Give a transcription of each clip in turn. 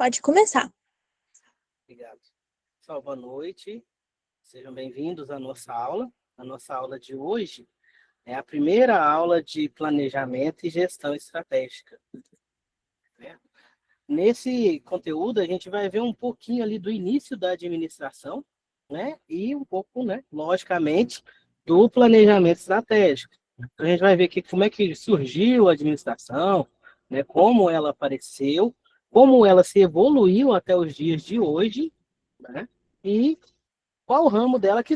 Pode começar. Obrigado. Pessoal, boa noite. Sejam bem-vindos à nossa aula. A nossa aula de hoje é a primeira aula de planejamento e gestão estratégica. Nesse conteúdo, a gente vai ver um pouquinho ali do início da administração, né? E um pouco, né, logicamente, do planejamento estratégico. Então, a gente vai ver aqui como é que surgiu a administração, né? Como ela apareceu, como ela se evoluiu até os dias de hoje, né? E qual o ramo dela que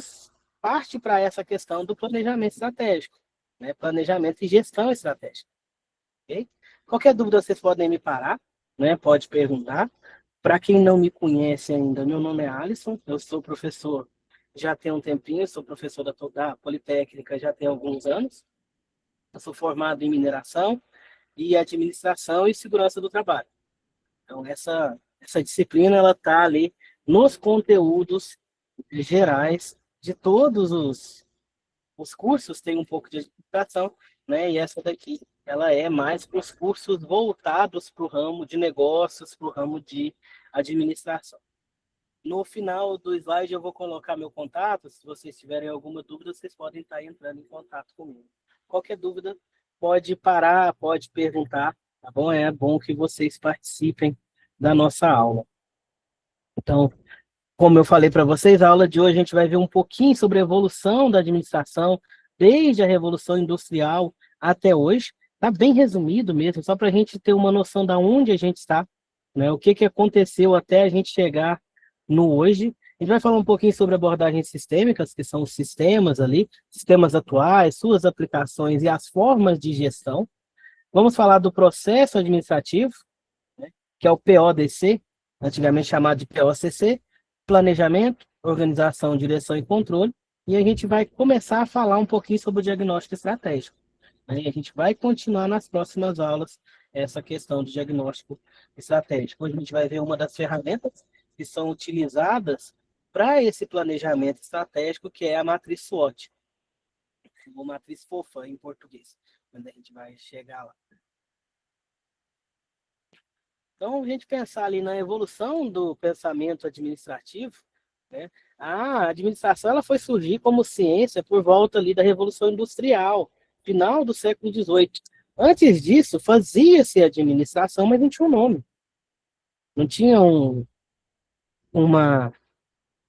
parte para essa questão do planejamento estratégico, né? Planejamento e gestão estratégica. Okay? Qualquer dúvida vocês podem me parar, né? Pode perguntar. Para quem não me conhece ainda, meu nome é Alisson, eu sou professor já tem um tempinho, sou professor da Politécnica já tem alguns anos. Eu sou formado em mineração e administração e segurança do trabalho. Então, essa disciplina ela está ali nos conteúdos gerais de todos os cursos, tem um pouco de administração, né? E essa daqui, ela é mais para os cursos voltados para o ramo de negócios, para o ramo de administração. No final do slide eu vou colocar meu contato, se vocês tiverem alguma dúvida, vocês podem estar entrando em contato comigo. Qualquer dúvida, pode parar, pode perguntar, tá bom? É bom que vocês participem da nossa aula. Então, como eu falei para vocês, a aula de hoje a gente vai ver um pouquinho sobre a evolução da administração, desde a Revolução Industrial até hoje. Está bem resumido mesmo, só para a gente ter uma noção de onde a gente está, né? O que aconteceu até a gente chegar no hoje. A gente vai falar um pouquinho sobre abordagens sistêmicas, que são os sistemas ali, sistemas atuais, suas aplicações e as formas de gestão. Vamos falar do processo administrativo, né, que é o PODC, antigamente chamado de POCC, planejamento, organização, direção e controle, e a gente vai começar a falar um pouquinho sobre o diagnóstico estratégico. Né? E a gente vai continuar nas próximas aulas essa questão do diagnóstico estratégico. Hoje a gente vai ver uma das ferramentas que são utilizadas para esse planejamento estratégico, que é a matriz SWOT, ou matriz fofa em português, quando a gente vai chegar lá. Então, a gente pensar ali na evolução do pensamento administrativo, né? A administração ela foi surgir como ciência por volta ali da Revolução Industrial, final do século XVIII. Antes disso, fazia-se administração, mas não tinha um nome. Não tinha uma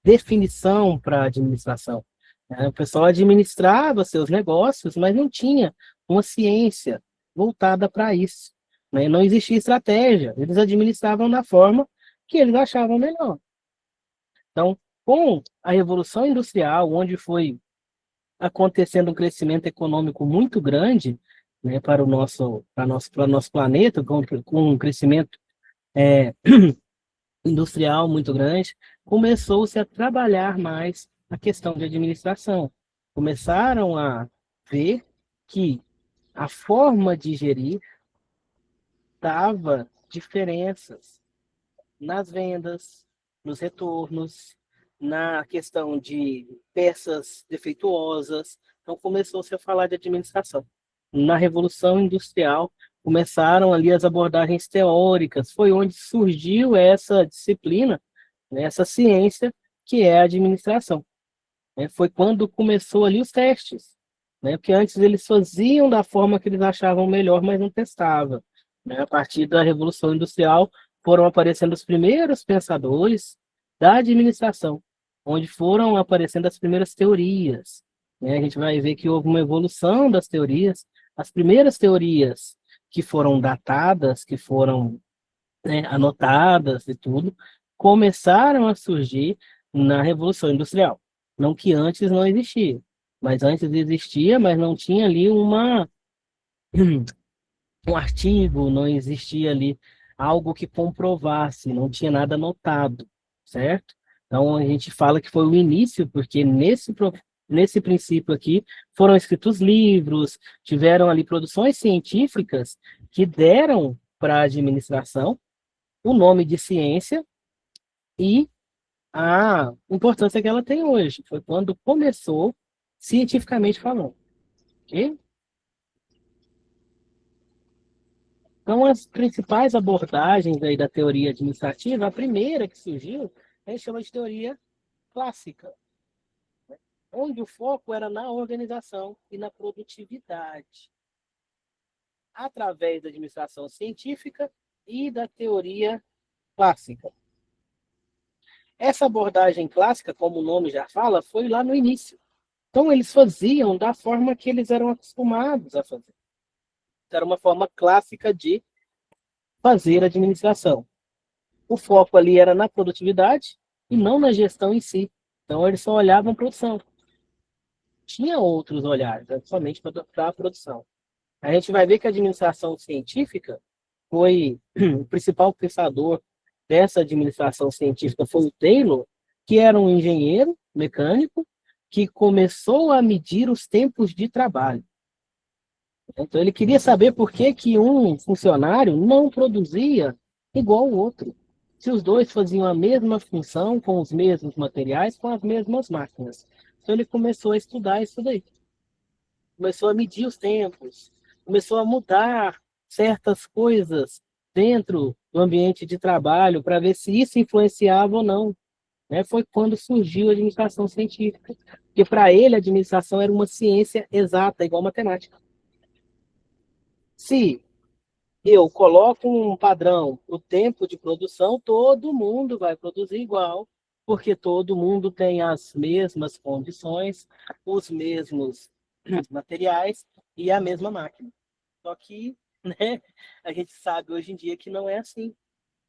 definição para a administração. O pessoal administrava seus negócios, mas não tinha uma ciência voltada para isso. Né? Não existia estratégia. Eles administravam da forma que eles achavam melhor. Então, com a Revolução Industrial, onde foi acontecendo um crescimento econômico muito grande, né, para o nosso planeta, com um crescimento industrial muito grande, começou-se a trabalhar mais a questão de administração. Começaram a ver que a forma de gerir dava diferenças nas vendas, nos retornos, na questão de peças defeituosas. Então, começou-se a falar de administração. Na Revolução Industrial, começaram ali as abordagens teóricas, foi onde surgiu essa disciplina, né, essa ciência, que é a administração. Foi quando começou ali os testes, né, porque antes eles faziam da forma que eles achavam melhor, mas não testavam. Né? A partir da Revolução Industrial, foram aparecendo os primeiros pensadores da administração, onde foram aparecendo as primeiras teorias. Né? A gente vai ver que houve uma evolução das teorias. As primeiras teorias que foram datadas, que foram, né, anotadas e tudo, começaram a surgir na Revolução Industrial. Não que antes não existia, mas antes existia, mas não tinha ali um artigo, não existia ali algo que comprovasse, não tinha nada anotado, certo? Então, a gente fala que foi o início, porque nesse princípio aqui foram escritos livros, tiveram ali produções científicas que deram para a administração o nome de ciência e a importância que ela tem hoje. Foi quando começou, cientificamente falando. Ok? Então, as principais abordagens aí da teoria administrativa, a primeira que surgiu, a gente chama de teoria clássica, onde o foco era na organização e na produtividade, através da administração científica e da teoria clássica. Essa abordagem clássica, como o nome já fala, foi lá no início. Então, eles faziam da forma que eles eram acostumados a fazer. Era uma forma clássica de fazer administração. O foco ali era na produtividade e não na gestão em si. Então, eles só olhavam a produção. Tinha outros olhares, somente para a produção. A gente vai ver que a administração científica foi o principal pensador dessa administração científica foi o Taylor, que era um engenheiro mecânico que começou a medir os tempos de trabalho. Então ele queria saber por que que um funcionário não produzia igual o outro. Se os dois faziam a mesma função, com os mesmos materiais, com as mesmas máquinas. Então ele começou a estudar isso daí. Começou a medir os tempos, começou a mudar certas coisas dentro do ambiente de trabalho para ver se isso influenciava ou não. Né? Foi quando surgiu a administração científica, porque para ele a administração era uma ciência exata, igual matemática. Se eu coloco um padrão, o tempo de produção, todo mundo vai produzir igual, porque todo mundo tem as mesmas condições, os mesmos materiais e a mesma máquina. Só que, né, a gente sabe hoje em dia que não é assim.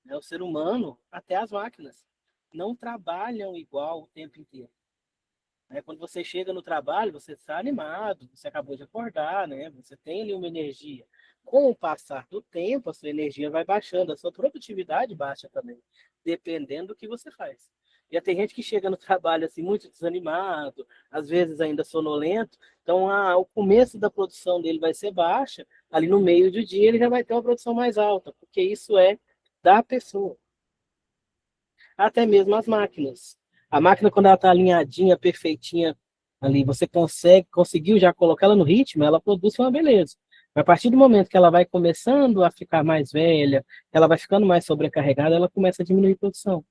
Né? O ser humano, até as máquinas, não trabalham igual o tempo inteiro. Né? Quando você chega no trabalho, você está animado, você acabou de acordar, né? Você tem ali uma energia. Com o passar do tempo, a sua energia vai baixando, a sua produtividade baixa também, dependendo do que você faz. Já tem gente que chega no trabalho assim muito desanimado, às vezes ainda sonolento, então o começo da produção dele vai ser baixa, ali no meio do dia ele já vai ter uma produção mais alta, porque isso é da pessoa. Até mesmo as máquinas. A máquina, quando ela está alinhadinha, perfeitinha ali, você conseguiu já colocar ela no ritmo, ela produz uma beleza. A partir do momento que ela vai começando a ficar mais velha, ela vai ficando mais sobrecarregada, ela começa a diminuir a produção.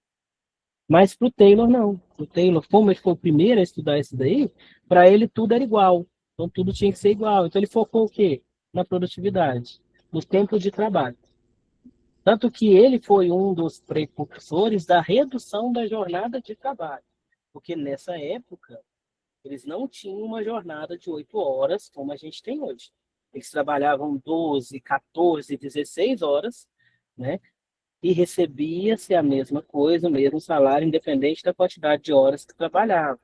Mas para o Taylor, não. O Taylor, como ele foi o primeiro a estudar isso daí, para ele tudo era igual. Então tudo tinha que ser igual. Então ele focou o quê? Na produtividade, no tempo de trabalho. Tanto que ele foi um dos precursores da redução da jornada de trabalho. Porque nessa época, eles não tinham uma jornada de 8 horas como a gente tem hoje. Eles trabalhavam 12, 14, 16 horas, né? E recebia-se a mesma coisa, o mesmo salário, independente da quantidade de horas que trabalhava.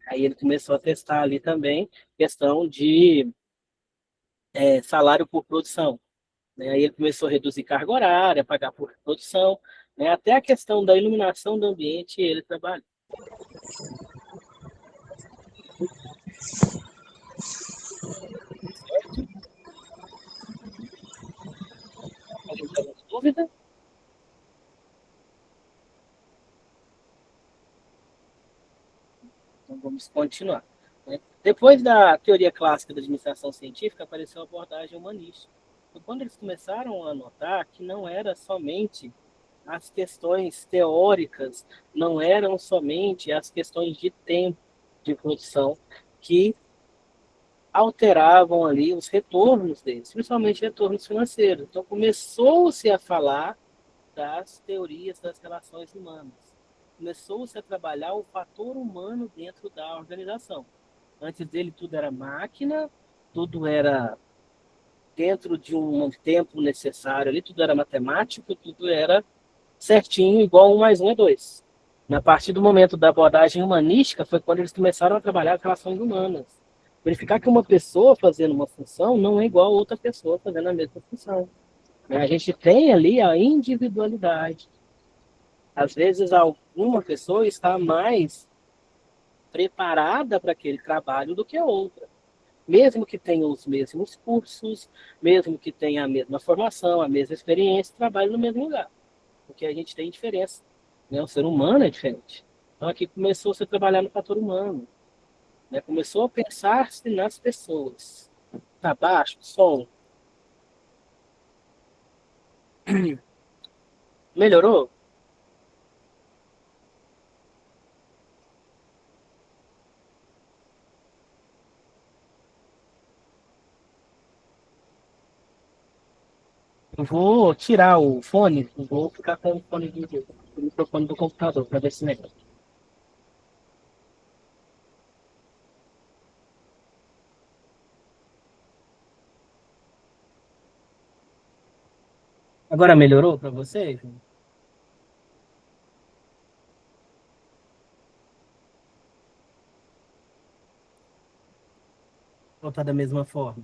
Aí ele começou a testar ali também questão de salário por produção. Né? Aí ele começou a reduzir carga horária, pagar por produção, né? Até a questão da iluminação do ambiente ele trabalha. Certo? Alguém tem alguma dúvida? Então vamos continuar. Né? Depois da teoria clássica da administração científica, apareceu a abordagem humanística. Então, quando eles começaram a notar que não era somente as questões teóricas, não eram somente as questões de tempo de produção que alteravam ali os retornos deles, principalmente retornos financeiros. Então começou-se a falar das teorias das relações humanas. Começou-se a trabalhar o fator humano dentro da organização. Antes dele tudo era máquina, tudo era dentro de um tempo necessário ali, tudo era matemático, tudo era certinho, igual 1 mais 1 é 2. A partir do momento da abordagem humanística foi quando eles começaram a trabalhar as relações humanas. Verificar que uma pessoa fazendo uma função não é igual a outra pessoa fazendo a mesma função. A gente tem ali a individualidade. Às vezes, alguma pessoa está mais preparada para aquele trabalho do que a outra. Mesmo que tenha os mesmos cursos, mesmo que tenha a mesma formação, a mesma experiência, trabalhe no mesmo lugar. Porque a gente tem diferença. Né? O ser humano é diferente. Então, aqui começou -se a trabalhar no fator humano. Né? Começou a pensar-se nas pessoas. Tá baixo, som. Melhorou? Eu vou tirar o fone, eu vou ficar com o fone do microfone do computador para ver se melhora. Agora melhorou para você? Ou tá da mesma forma?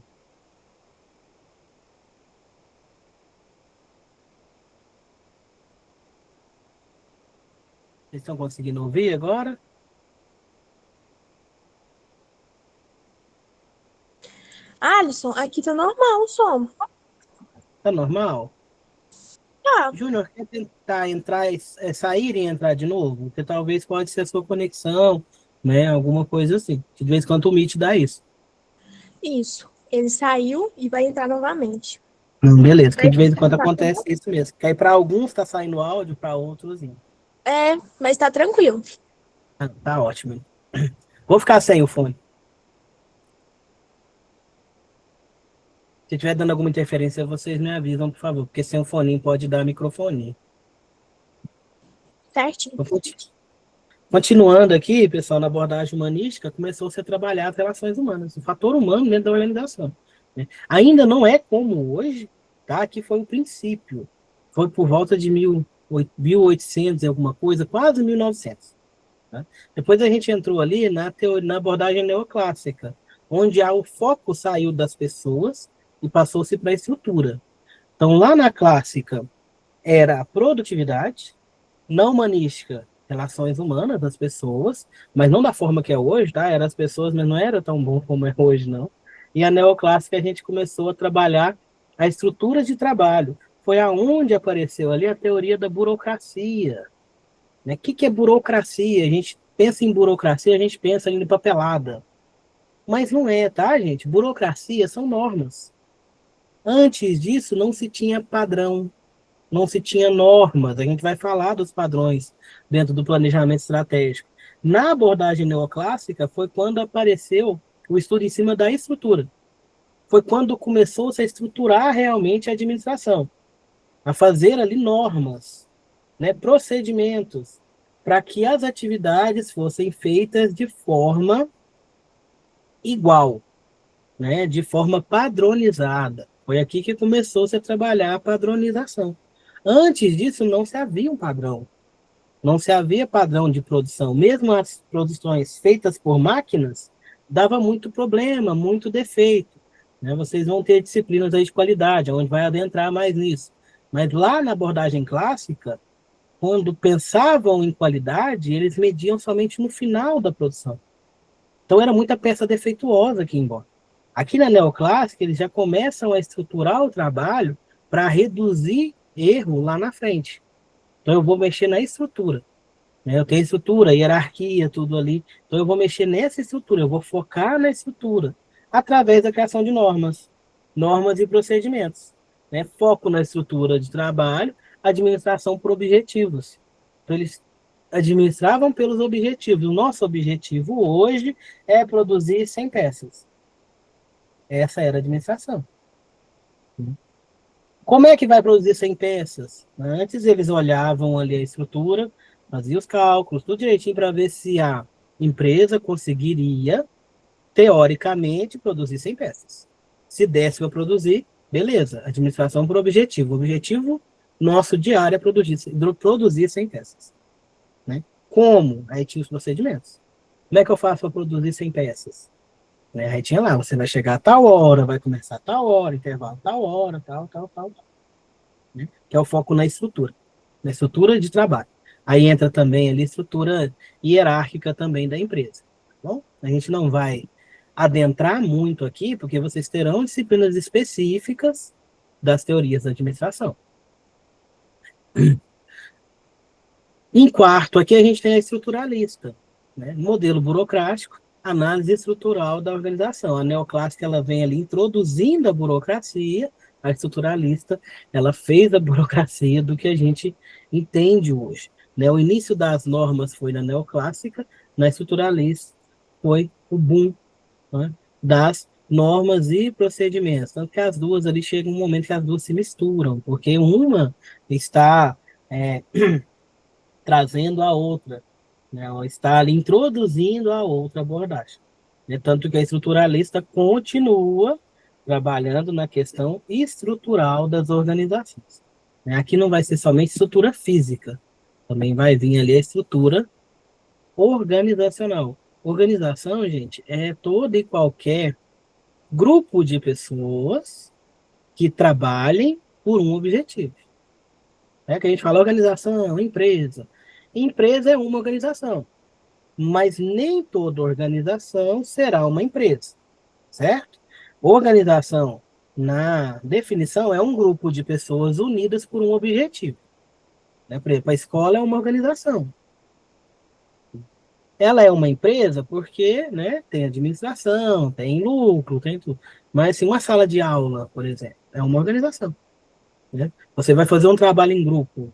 Vocês estão conseguindo ouvir agora? Alisson, aqui tá normal o som. Tá normal? Tá. Júnior, quer tentar entrar, sair e entrar de novo? Porque talvez pode ser a sua conexão, né? Alguma coisa assim. De vez em quando o Meet dá isso. Isso. Ele saiu e vai entrar novamente. Beleza, que Vai de vez em quando tentar. acontece isso mesmo. Que aí para alguns tá saindo áudio, para outros não. É, mas tá tranquilo. Tá ótimo. Vou ficar sem o fone. Se tiver dando alguma interferência, vocês me avisam, por favor, porque sem o fone pode dar microfone. Certinho. Continuando aqui, pessoal, na abordagem humanística, começou-se a trabalhar as relações humanas, o fator humano dentro da organização, né? Ainda não é como hoje, tá? Que foi o princípio. Foi por volta de 1800 e alguma coisa, quase 1900. Tá? Depois a gente entrou ali na abordagem neoclássica, onde o foco saiu das pessoas e passou-se para a estrutura. Então, lá na clássica, era a produtividade, na humanística, relações humanas das pessoas, mas não da forma que é hoje, tá? Era as pessoas, mas não era tão bom como é hoje, não. E a neoclássica a gente começou a trabalhar a estrutura de trabalho. Foi aonde apareceu ali a teoria da burocracia, né? O que é burocracia? A gente pensa em burocracia, a gente pensa em papelada. Mas não é, tá, gente? Burocracia são normas. Antes disso, não se tinha padrão, não se tinha normas. A gente vai falar dos padrões dentro do planejamento estratégico. Na abordagem neoclássica, foi quando apareceu o estudo em cima da estrutura. Foi quando começou-se a estruturar realmente a administração, a fazer ali normas, né, procedimentos, para que as atividades fossem feitas de forma igual, né, de forma padronizada. Foi aqui que começou-se a trabalhar a padronização. Antes disso, não se havia um padrão. Não se havia padrão de produção. Mesmo as produções feitas por máquinas, dava muito problema, muito defeito. Né? Vocês vão ter disciplinas aí de qualidade, onde vai adentrar mais nisso. Mas lá na abordagem clássica, quando pensavam em qualidade, eles mediam somente no final da produção. Então era muita peça defeituosa aqui embora. Aqui na neoclássica, eles já começam a estruturar o trabalho para reduzir erro lá na frente. Então eu vou mexer na estrutura, né? Eu tenho estrutura, hierarquia, tudo ali. Então eu vou mexer nessa estrutura, eu vou focar na estrutura através da criação de normas, normas e procedimentos, né? Foco na estrutura de trabalho, administração por objetivos. Então eles administravam pelos objetivos. O nosso objetivo hoje é produzir 100 peças. Essa era a administração. Como é que vai produzir 100 peças? Antes eles olhavam ali a estrutura, faziam os cálculos, tudo direitinho para ver se a empresa conseguiria, teoricamente, produzir 100 peças. Se desse para produzir, beleza, administração por objetivo. O objetivo nosso diário é produzir 100 peças. Né? Como? Aí tinha os procedimentos. Como é que eu faço para produzir 100 peças? Né? Aí tinha lá, você vai chegar a tal hora, vai começar a tal hora, intervalo a tal hora, tal, tal, tal, né? Que é o foco na estrutura de trabalho. Aí entra também ali a estrutura hierárquica também da empresa. Tá bom? A gente não vai adentrar muito aqui, porque vocês terão disciplinas específicas das teorias da administração. Em quarto, aqui a gente tem a estruturalista, né? Modelo burocrático, análise estrutural da organização. A neoclássica ela vem ali introduzindo a burocracia A estruturalista, ela fez a burocracia do que a gente entende hoje, né? O início das normas foi na neoclássica, na estruturalista foi o boom, né, das normas e procedimentos. Tanto que as duas ali chega um momento que as duas se misturam, porque uma está é, trazendo a outra, né? Ela está ali introduzindo a outra abordagem. Né? Tanto que a estruturalista continua trabalhando na questão estrutural das organizações. Né? Aqui não vai ser somente estrutura física, também vai vir ali a estrutura organizacional. Organização, gente, é todo e qualquer grupo de pessoas que trabalhem por um objetivo. É que a gente fala organização, empresa. Empresa é uma organização, mas nem toda organização será uma empresa, certo? Organização, na definição, é um grupo de pessoas unidas por um objetivo. Né? Por exemplo, a escola é uma organização. Ela é uma empresa porque, né, tem administração, tem lucro, tem tudo. Mas assim, uma sala de aula, por exemplo, é uma organização. Né? Você vai fazer um trabalho em grupo,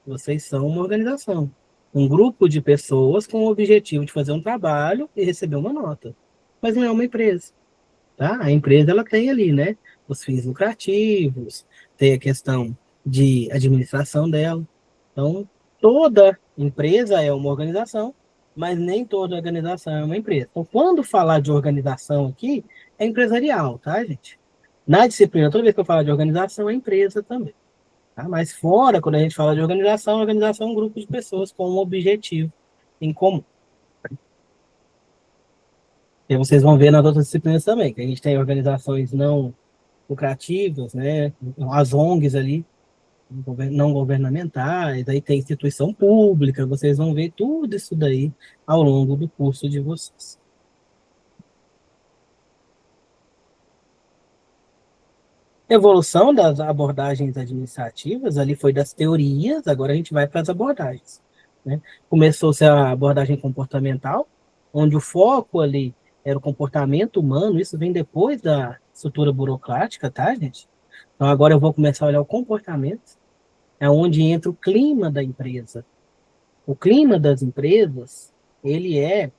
vocês são uma organização. Um grupo de pessoas com o objetivo de fazer um trabalho e receber uma nota. Mas não é uma empresa, tá? A empresa, ela tem ali, né, os fins lucrativos, tem a questão de administração dela. Então, toda empresa é uma organização, mas nem toda organização é uma empresa. Então, quando falar de organização aqui, é empresarial, tá, gente? Na disciplina, toda vez que eu falar de organização, é empresa também. Tá? Mas fora, quando a gente fala de organização, a organização é um grupo de pessoas com um objetivo em comum. E vocês vão ver nas outras disciplinas também, que a gente tem organizações não lucrativas, né? As ONGs ali, não governamentais, aí tem instituição pública, vocês vão ver tudo isso daí ao longo do curso de vocês. Evolução das abordagens administrativas, ali foi das teorias, agora a gente vai para as abordagens. Né? Começou-se a abordagem comportamental, onde o foco ali era o comportamento humano, isso vem depois da estrutura burocrática, tá, gente? Então agora eu vou começar a olhar o comportamento, é onde entra o clima da empresa. O clima das empresas, ele é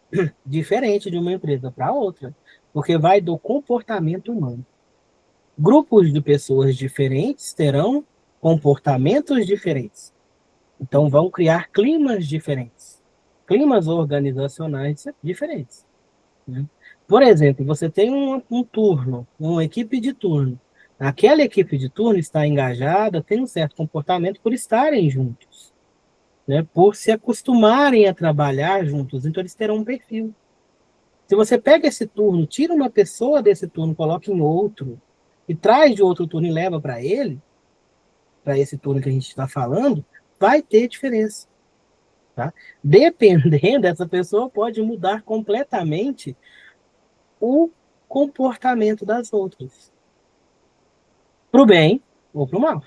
diferente de uma empresa para outra, porque vai do comportamento humano. Grupos de pessoas diferentes terão comportamentos diferentes. Então, vão criar climas diferentes, climas organizacionais diferentes. Né? Por exemplo, você tem um turno, uma equipe de turno. Aquela equipe de turno está engajada, tem um certo comportamento por estarem juntos, né? Por se acostumarem a trabalhar juntos. Então, eles terão um perfil. Se você pega esse turno, tira uma pessoa desse turno, coloca em outro, e traz de outro turno e leva para ele, para esse turno que a gente está falando, vai ter diferença. Tá? Dependendo, essa pessoa pode mudar completamente o comportamento das outras, para o bem ou para o mal.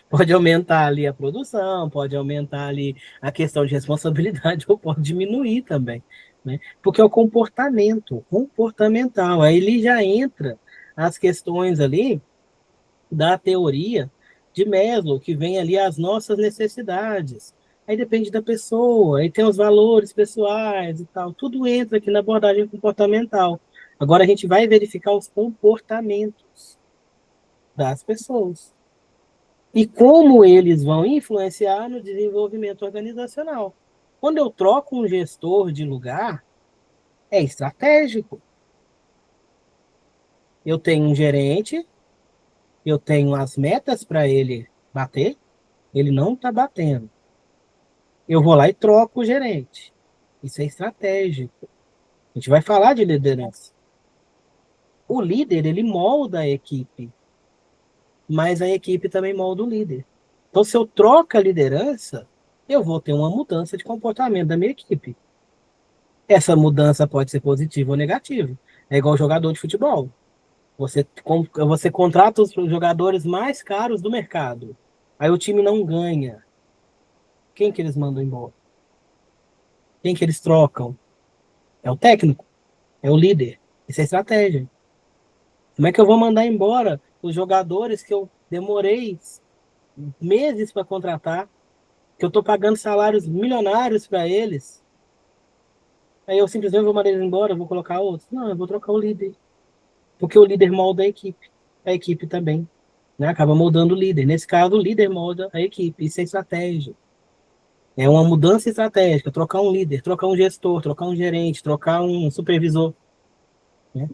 Pode aumentar ali a produção, pode aumentar ali a questão de responsabilidade, ou pode diminuir também, né? Porque é o comportamento, comportamental. Aí ele já entra as questões ali da teoria de Maslow, que vem ali as nossas necessidades. Aí depende da pessoa, aí tem os valores pessoais e tal. Tudo entra aqui na abordagem comportamental. Agora a gente vai verificar os comportamentos das pessoas e como eles vão influenciar no desenvolvimento organizacional. Quando eu troco um gestor de lugar, é estratégico. Eu tenho um gerente, eu tenho as metas para ele bater, ele não está batendo. Eu vou lá e troco o gerente. Isso é estratégico. A gente vai falar de liderança. O líder, ele molda a equipe, mas a equipe também molda o líder. Então, se eu troco a liderança, eu vou ter uma mudança de comportamento da minha equipe. Essa mudança pode ser positiva ou negativa. É igual jogador de futebol. Você contrata os jogadores mais caros do mercado. Aí o time não ganha. Quem que eles mandam embora? Quem que eles trocam? É o técnico, é o líder. Isso é estratégia. Como é que eu vou mandar embora os jogadores que eu demorei meses para contratar, que eu estou pagando salários milionários para eles, aí eu simplesmente vou mandar eles embora, vou colocar outros. Não, eu vou trocar o líder. Porque o líder molda a equipe também, né? Acaba moldando o líder. Nesse caso, o líder molda a equipe. Isso é estratégia. É uma mudança estratégica. Trocar um líder, trocar um gestor, trocar um gerente, trocar um supervisor, né?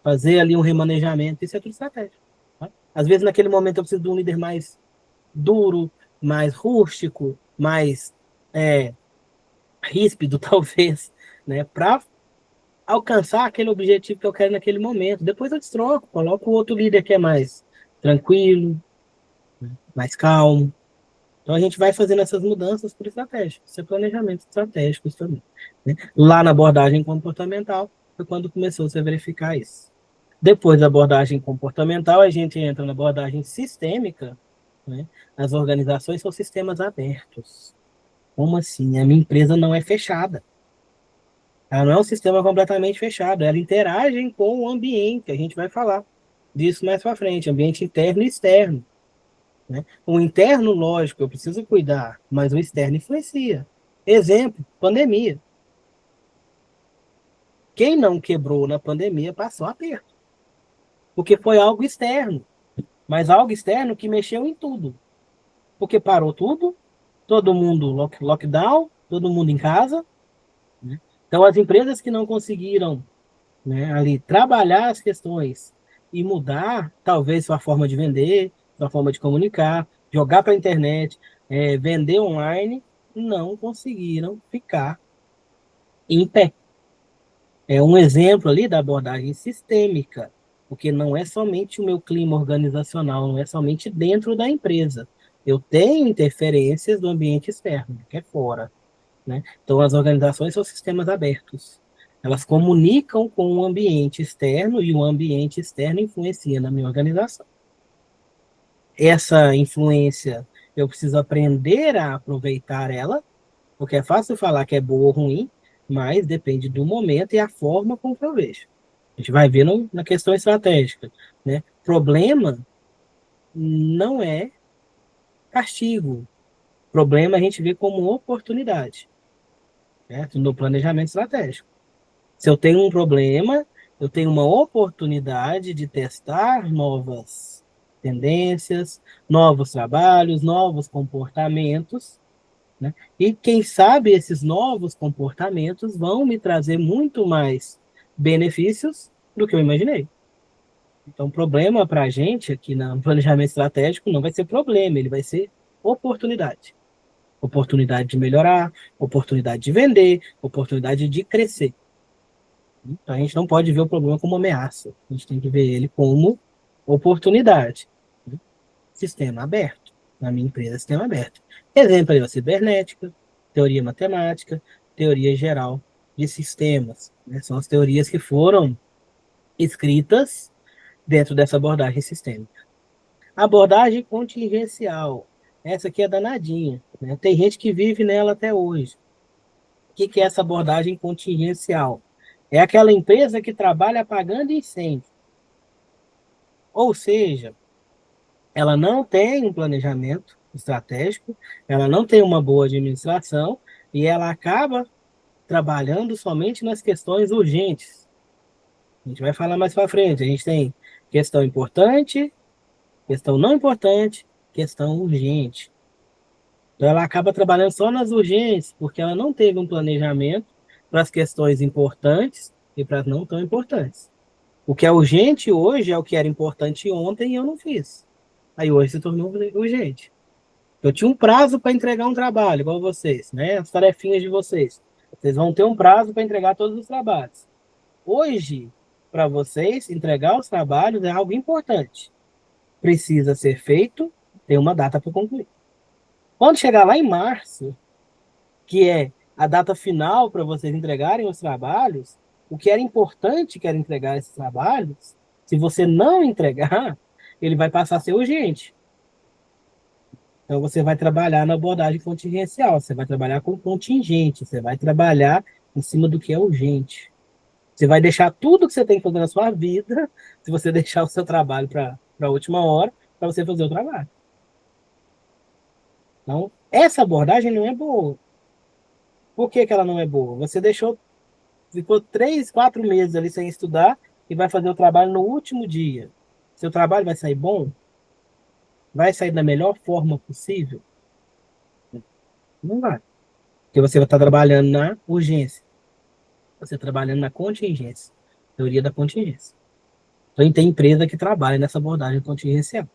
Fazer ali um remanejamento. Isso é tudo estratégia. Tá? Às vezes, naquele momento, eu preciso de um líder mais duro, mais rústico, mais ríspido, talvez, né? Para alcançar aquele objetivo que eu quero naquele momento. Depois eu destroco, coloco o outro líder que é mais tranquilo, mais calmo. Então a gente vai fazendo essas mudanças por estratégia. Isso é planejamento estratégico também. Né? Lá na abordagem comportamental foi quando começou -se a verificar isso. Depois da abordagem comportamental, a gente entra na abordagem sistêmica. Né? As organizações são sistemas abertos. Como assim? A minha empresa não é fechada. Ela não é um sistema completamente fechado. Ela interage com o ambiente. A gente vai falar disso mais para frente. Ambiente interno e externo. Né? O interno, lógico, eu preciso cuidar, mas o externo influencia. Exemplo, pandemia. Quem não quebrou na pandemia passou aperto. Porque foi algo externo. Mas algo externo que mexeu em tudo. Porque parou tudo, todo mundo lockdown, todo mundo em casa. Né? Então, as empresas que não conseguiram, né, ali trabalhar as questões e mudar, talvez, sua forma de vender, sua forma de comunicar, jogar para a internet, vender online, não conseguiram ficar em pé. É um exemplo ali da abordagem sistêmica, porque não é somente o meu clima organizacional, não é somente dentro da empresa. Eu tenho interferências do ambiente externo, que é fora. Né? Então, as organizações são sistemas abertos. Elas comunicam com o ambiente externo e o ambiente externo influencia na minha organização. Essa influência, eu preciso aprender a aproveitar ela, porque é fácil falar que é boa ou ruim, mas depende do momento e a forma como eu vejo. A gente vai ver na questão estratégica. Né? Problema não é castigo. Problema a gente vê como oportunidade. Certo? No planejamento estratégico. Se eu tenho um problema, eu tenho uma oportunidade de testar novas tendências, novos trabalhos, novos comportamentos, né? E quem sabe esses novos comportamentos vão me trazer muito mais benefícios do que eu imaginei. Então, problema para a gente aqui no planejamento estratégico não vai ser problema, ele vai ser oportunidade. Oportunidade de melhorar, oportunidade de vender, oportunidade de crescer. Então, a gente não pode ver o problema como ameaça. A gente tem que ver ele como oportunidade. Sistema aberto. Na minha empresa, sistema aberto. Exemplo aí, a cibernética, teoria matemática, teoria geral de sistemas. Né? São as teorias que foram escritas dentro dessa abordagem sistêmica. Abordagem contingencial. Essa aqui é danadinha. Né? Tem gente que vive nela até hoje. O que é essa abordagem contingencial? É aquela empresa que trabalha apagando incêndio. Ou seja, ela não tem um planejamento estratégico, ela não tem uma boa administração e ela acaba trabalhando somente nas questões urgentes. A gente vai falar mais para frente. A gente tem questão importante, questão não importante, questão urgente. Então ela acaba trabalhando só nas urgentes, porque ela não teve um planejamento para as questões importantes e para as não tão importantes. O que é urgente hoje é o que era importante ontem e eu não fiz. Aí hoje se tornou urgente. Eu tinha um prazo para entregar um trabalho, igual vocês, né? As tarefinhas de vocês. Vocês vão ter um prazo para entregar todos os trabalhos. Hoje, para vocês, entregar os trabalhos é algo importante. Precisa ser feito, tem uma data para concluir. Quando chegar lá em março, que é a data final para vocês entregarem os trabalhos, o que era importante que era entregar esses trabalhos, se você não entregar, ele vai passar a ser urgente. Então, você vai trabalhar na abordagem contingencial, você vai trabalhar com contingente, você vai trabalhar em cima do que é urgente. Você vai deixar tudo que você tem que fazer na sua vida, se você deixar o seu trabalho para para a última hora para você fazer o trabalho. Então, essa abordagem não é boa. Por que que ela não é boa? Você ficou 3, 4 meses ali sem estudar e vai fazer o trabalho no último dia. Seu trabalho vai sair bom? Vai sair da melhor forma possível? Não vai. Porque você vai estar trabalhando na urgência. Você está trabalhando na contingência. Teoria da contingência. Então, tem empresa que trabalha nessa abordagem contingencial.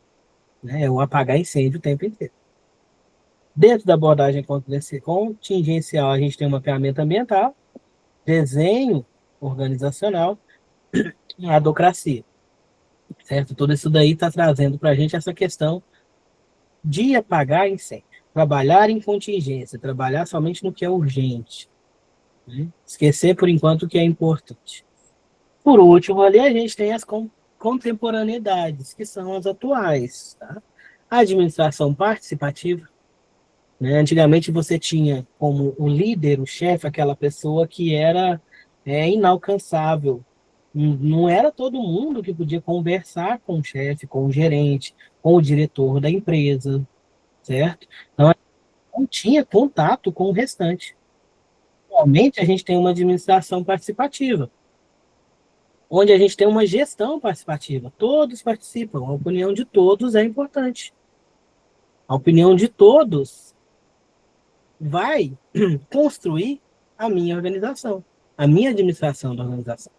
Né? É o apagar incêndio o tempo inteiro. Dentro da abordagem contingencial, a gente tem uma ferramenta ambiental, desenho organizacional e a adocracia. Certo? Tudo isso daí está trazendo para a gente essa questão de apagar incêndio. Trabalhar em contingência, trabalhar somente no que é urgente. Né? Esquecer, por enquanto, o que é importante. Por último, ali a gente tem as contemporaneidades, que são as atuais. Tá? A administração participativa. Né? Antigamente você tinha como o líder, o chefe, aquela pessoa que era inalcançável. Não era todo mundo que podia conversar com o chefe, com o gerente, com o diretor da empresa, certo? Então, não tinha contato com o restante. Atualmente, a gente tem uma administração participativa, onde a gente tem uma gestão participativa. Todos participam, a opinião de todos é importante. A opinião de todos vai construir a minha organização, a minha administração da organização.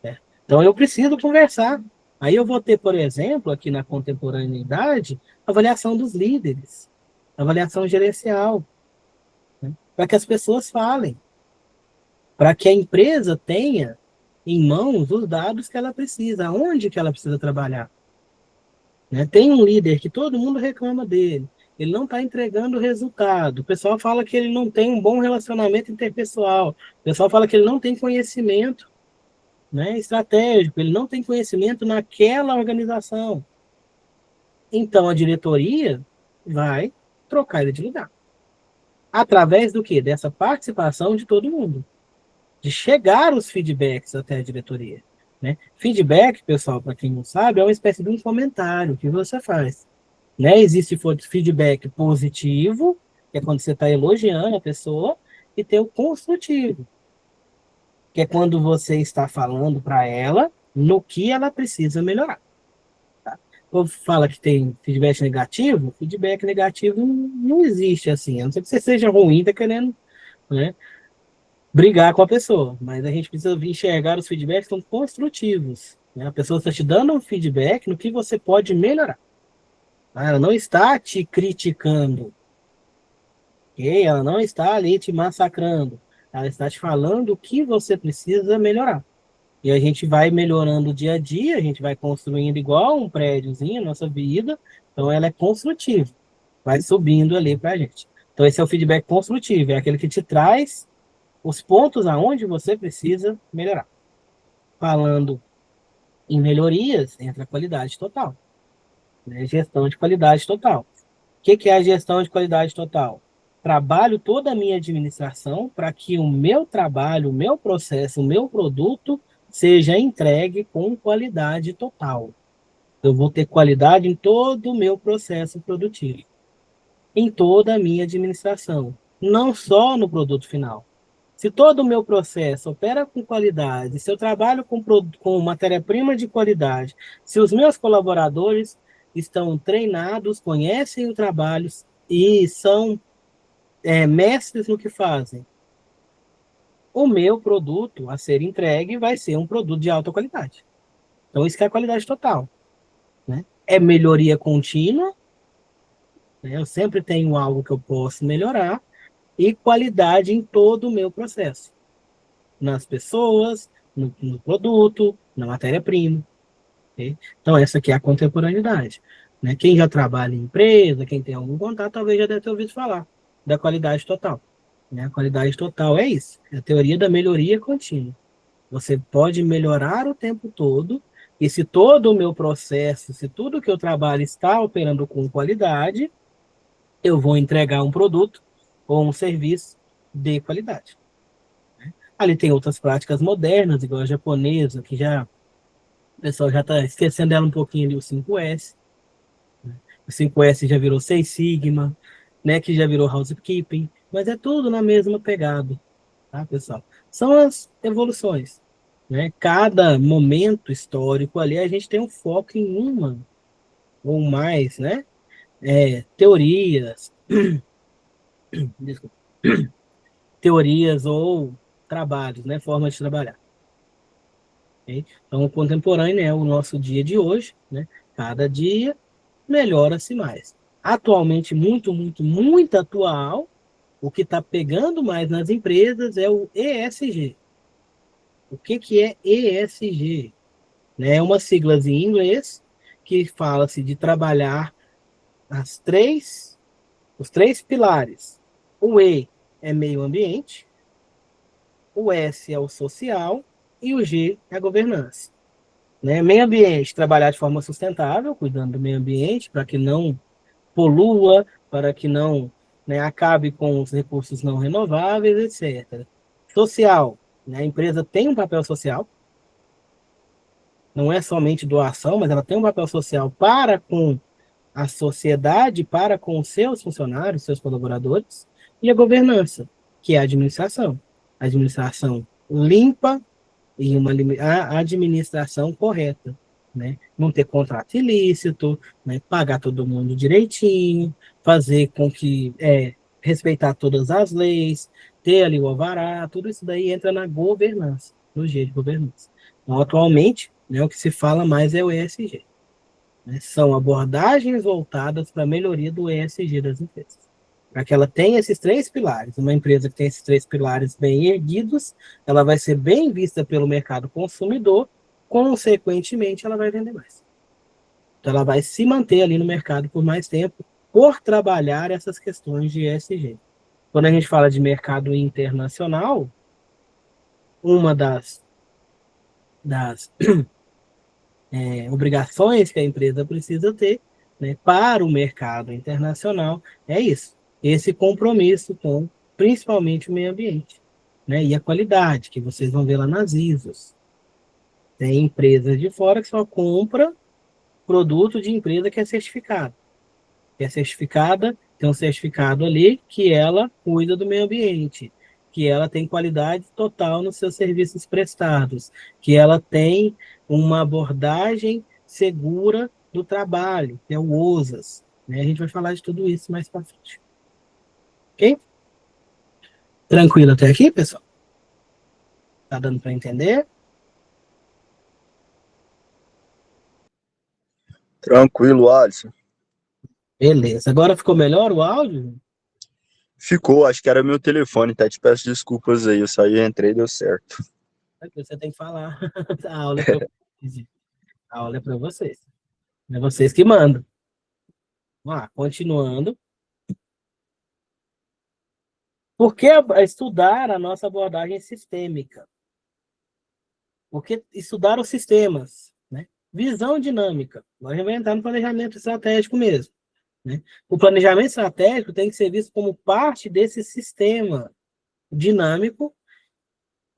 Certo? Então, eu preciso conversar. Aí eu vou ter, por exemplo, aqui na contemporaneidade, avaliação dos líderes, avaliação gerencial, né? Para que as pessoas falem, para que a empresa tenha em mãos os dados que ela precisa, aonde que ela precisa trabalhar. Né? Tem um líder que todo mundo reclama dele, ele não está entregando o resultado, o pessoal fala que ele não tem um bom relacionamento interpessoal, o pessoal fala que ele não tem conhecimento, né, estratégico, ele não tem conhecimento naquela organização. Então, a diretoria vai trocar ele de lugar. Através do quê? Dessa participação de todo mundo. De chegar os feedbacks até a diretoria. Né? Feedback, pessoal, para quem não sabe, é uma espécie de um comentário que você faz. Né? Existe feedback positivo, que é quando você está elogiando a pessoa, e tem o construtivo, que é quando você está falando para ela no que ela precisa melhorar. Tá? O povo fala que tem feedback negativo não existe assim, a não ser que você seja ruim, tá querendo, né, brigar com a pessoa, mas a gente precisa enxergar os feedbacks como construtivos. Né? A pessoa está te dando um feedback no que você pode melhorar. Tá? Ela não está te criticando, okay? Ela não está ali te massacrando, ela está te falando o que você precisa melhorar. E a gente vai melhorando dia a dia, a gente vai construindo igual um prédiozinho, a nossa vida. Então, ela é construtiva, vai subindo ali para a gente. Então, esse é o feedback construtivo, é aquele que te traz os pontos aonde você precisa melhorar. Falando em melhorias, entra a qualidade total. Né? Gestão de qualidade total. O que é a gestão de qualidade total? Trabalho toda a minha administração para que o meu trabalho, o meu processo, o meu produto seja entregue com qualidade total. Eu vou ter qualidade em todo o meu processo produtivo, em toda a minha administração, não só no produto final. Se todo o meu processo opera com qualidade, se eu trabalho com matéria-prima de qualidade, se os meus colaboradores estão treinados, conhecem o trabalho e são mestres no que fazem, o meu produto a ser entregue vai ser um produto de alta qualidade. Então, isso que é a qualidade total. Né? É melhoria contínua, né? Eu sempre tenho algo que eu posso melhorar, e qualidade em todo o meu processo. Nas pessoas, no produto, na matéria-prima. Okay? Então, essa aqui é a contemporaneidade. Né? Quem já trabalha em empresa, quem tem algum contato, talvez já deve ter ouvido falar da qualidade total. Né? A qualidade total é isso, é a teoria da melhoria contínua. Você pode melhorar o tempo todo, e se todo o meu processo, se tudo que eu trabalho está operando com qualidade, eu vou entregar um produto ou um serviço de qualidade. Ali tem outras práticas modernas, igual a japonesa, que já pessoal já está esquecendo dela um pouquinho ali, o 5S. O 5S já virou 6 Sigma, né, que já virou housekeeping, mas é tudo na mesma pegada, tá, pessoal? São as evoluções, né? Cada momento histórico ali a gente tem um foco em uma ou mais, né? Teorias, desculpa, teorias ou trabalhos, né? Formas de trabalhar. Okay? Então, o contemporâneo é o nosso dia de hoje, né? Cada dia melhora-se mais. Atualmente, muito atual, o que está pegando mais nas empresas é o ESG. O que é ESG? É uma sigla em inglês que fala-se de trabalhar os três pilares. O E é meio ambiente, o S é o social e o G é a governança. Meio ambiente, trabalhar de forma sustentável, cuidando do meio ambiente, para que não polua, para que não, acabe com os recursos não renováveis, etc. Social, a empresa tem um papel social, não é somente doação, mas ela tem um papel social para com a sociedade, para com os seus funcionários, seus colaboradores, e a governança, que é a administração. A administração limpa e a administração correta, né? Não ter contrato ilícito, né? Pagar todo mundo direitinho, fazer com que respeitar todas as leis, ter ali o alvará, tudo isso daí entra na governança, no G de governança. Então, atualmente, o que se fala mais é o ESG, né? São abordagens voltadas para a melhoria do ESG das empresas. Para que ela tenha esses três pilares. Uma empresa que tem esses três pilares bem erguidos, ela vai ser bem vista pelo mercado consumidor, consequentemente, ela vai vender mais. Então, ela vai se manter ali no mercado por mais tempo, por trabalhar essas questões de ESG. Quando a gente fala de mercado internacional, uma das obrigações que a empresa precisa ter, né, para o mercado internacional é isso, esse compromisso com principalmente o meio ambiente, né, e a qualidade, que vocês vão ver lá nas ISOs. Tem empresas de fora que só compra produto de empresa que é certificado. Que é certificada, tem um certificado ali que ela cuida do meio ambiente, que ela tem qualidade total nos seus serviços prestados, que ela tem uma abordagem segura do trabalho, que é o OSAS. Né? A gente vai falar de tudo isso mais para frente. Ok? Tranquilo até aqui, pessoal? Tá dando para entender? Tranquilo, Alisson. Beleza. Agora ficou melhor o áudio? Ficou, acho que era meu telefone, tá? Te peço desculpas aí, eu saí, entrei e deu certo. Você tem que falar. A aula é para vocês. A aula é para vocês. É vocês que mandam. Vamos lá, continuando. Por que estudar a nossa abordagem sistêmica? Porque estudar os sistemas, né? Visão dinâmica. Nós vamos entrar no planejamento estratégico mesmo, né? O planejamento estratégico tem que ser visto como parte desse sistema dinâmico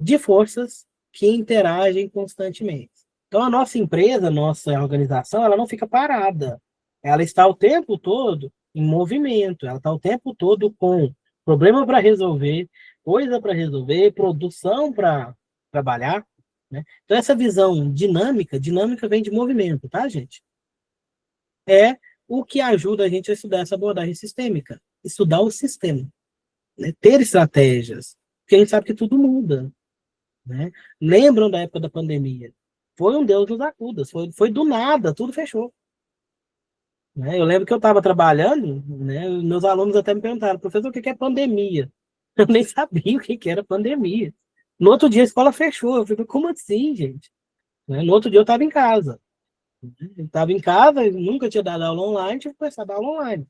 de forças que interagem constantemente. Então, a nossa empresa, a nossa organização, ela não fica parada. Ela está o tempo todo em movimento, ela está o tempo todo com problema para resolver, coisa para resolver, produção para trabalhar. Né? Então, essa visão dinâmica vem de movimento, tá, gente? É o que ajuda a gente a estudar essa abordagem sistêmica, estudar o sistema, né? Ter estratégias, porque a gente sabe que tudo muda. Né? Lembram da época da pandemia? Foi um Deus nos acuda, foi do nada, tudo fechou. Né? Eu lembro que eu estava trabalhando, né? Meus alunos até me perguntaram, professor, o que é pandemia? Eu nem sabia o que era pandemia. No outro dia a escola fechou, eu falei, como assim, gente? Né? No outro dia eu estava em casa. Eu estava em casa, nunca tinha dado aula online, tive que começar a dar aula online.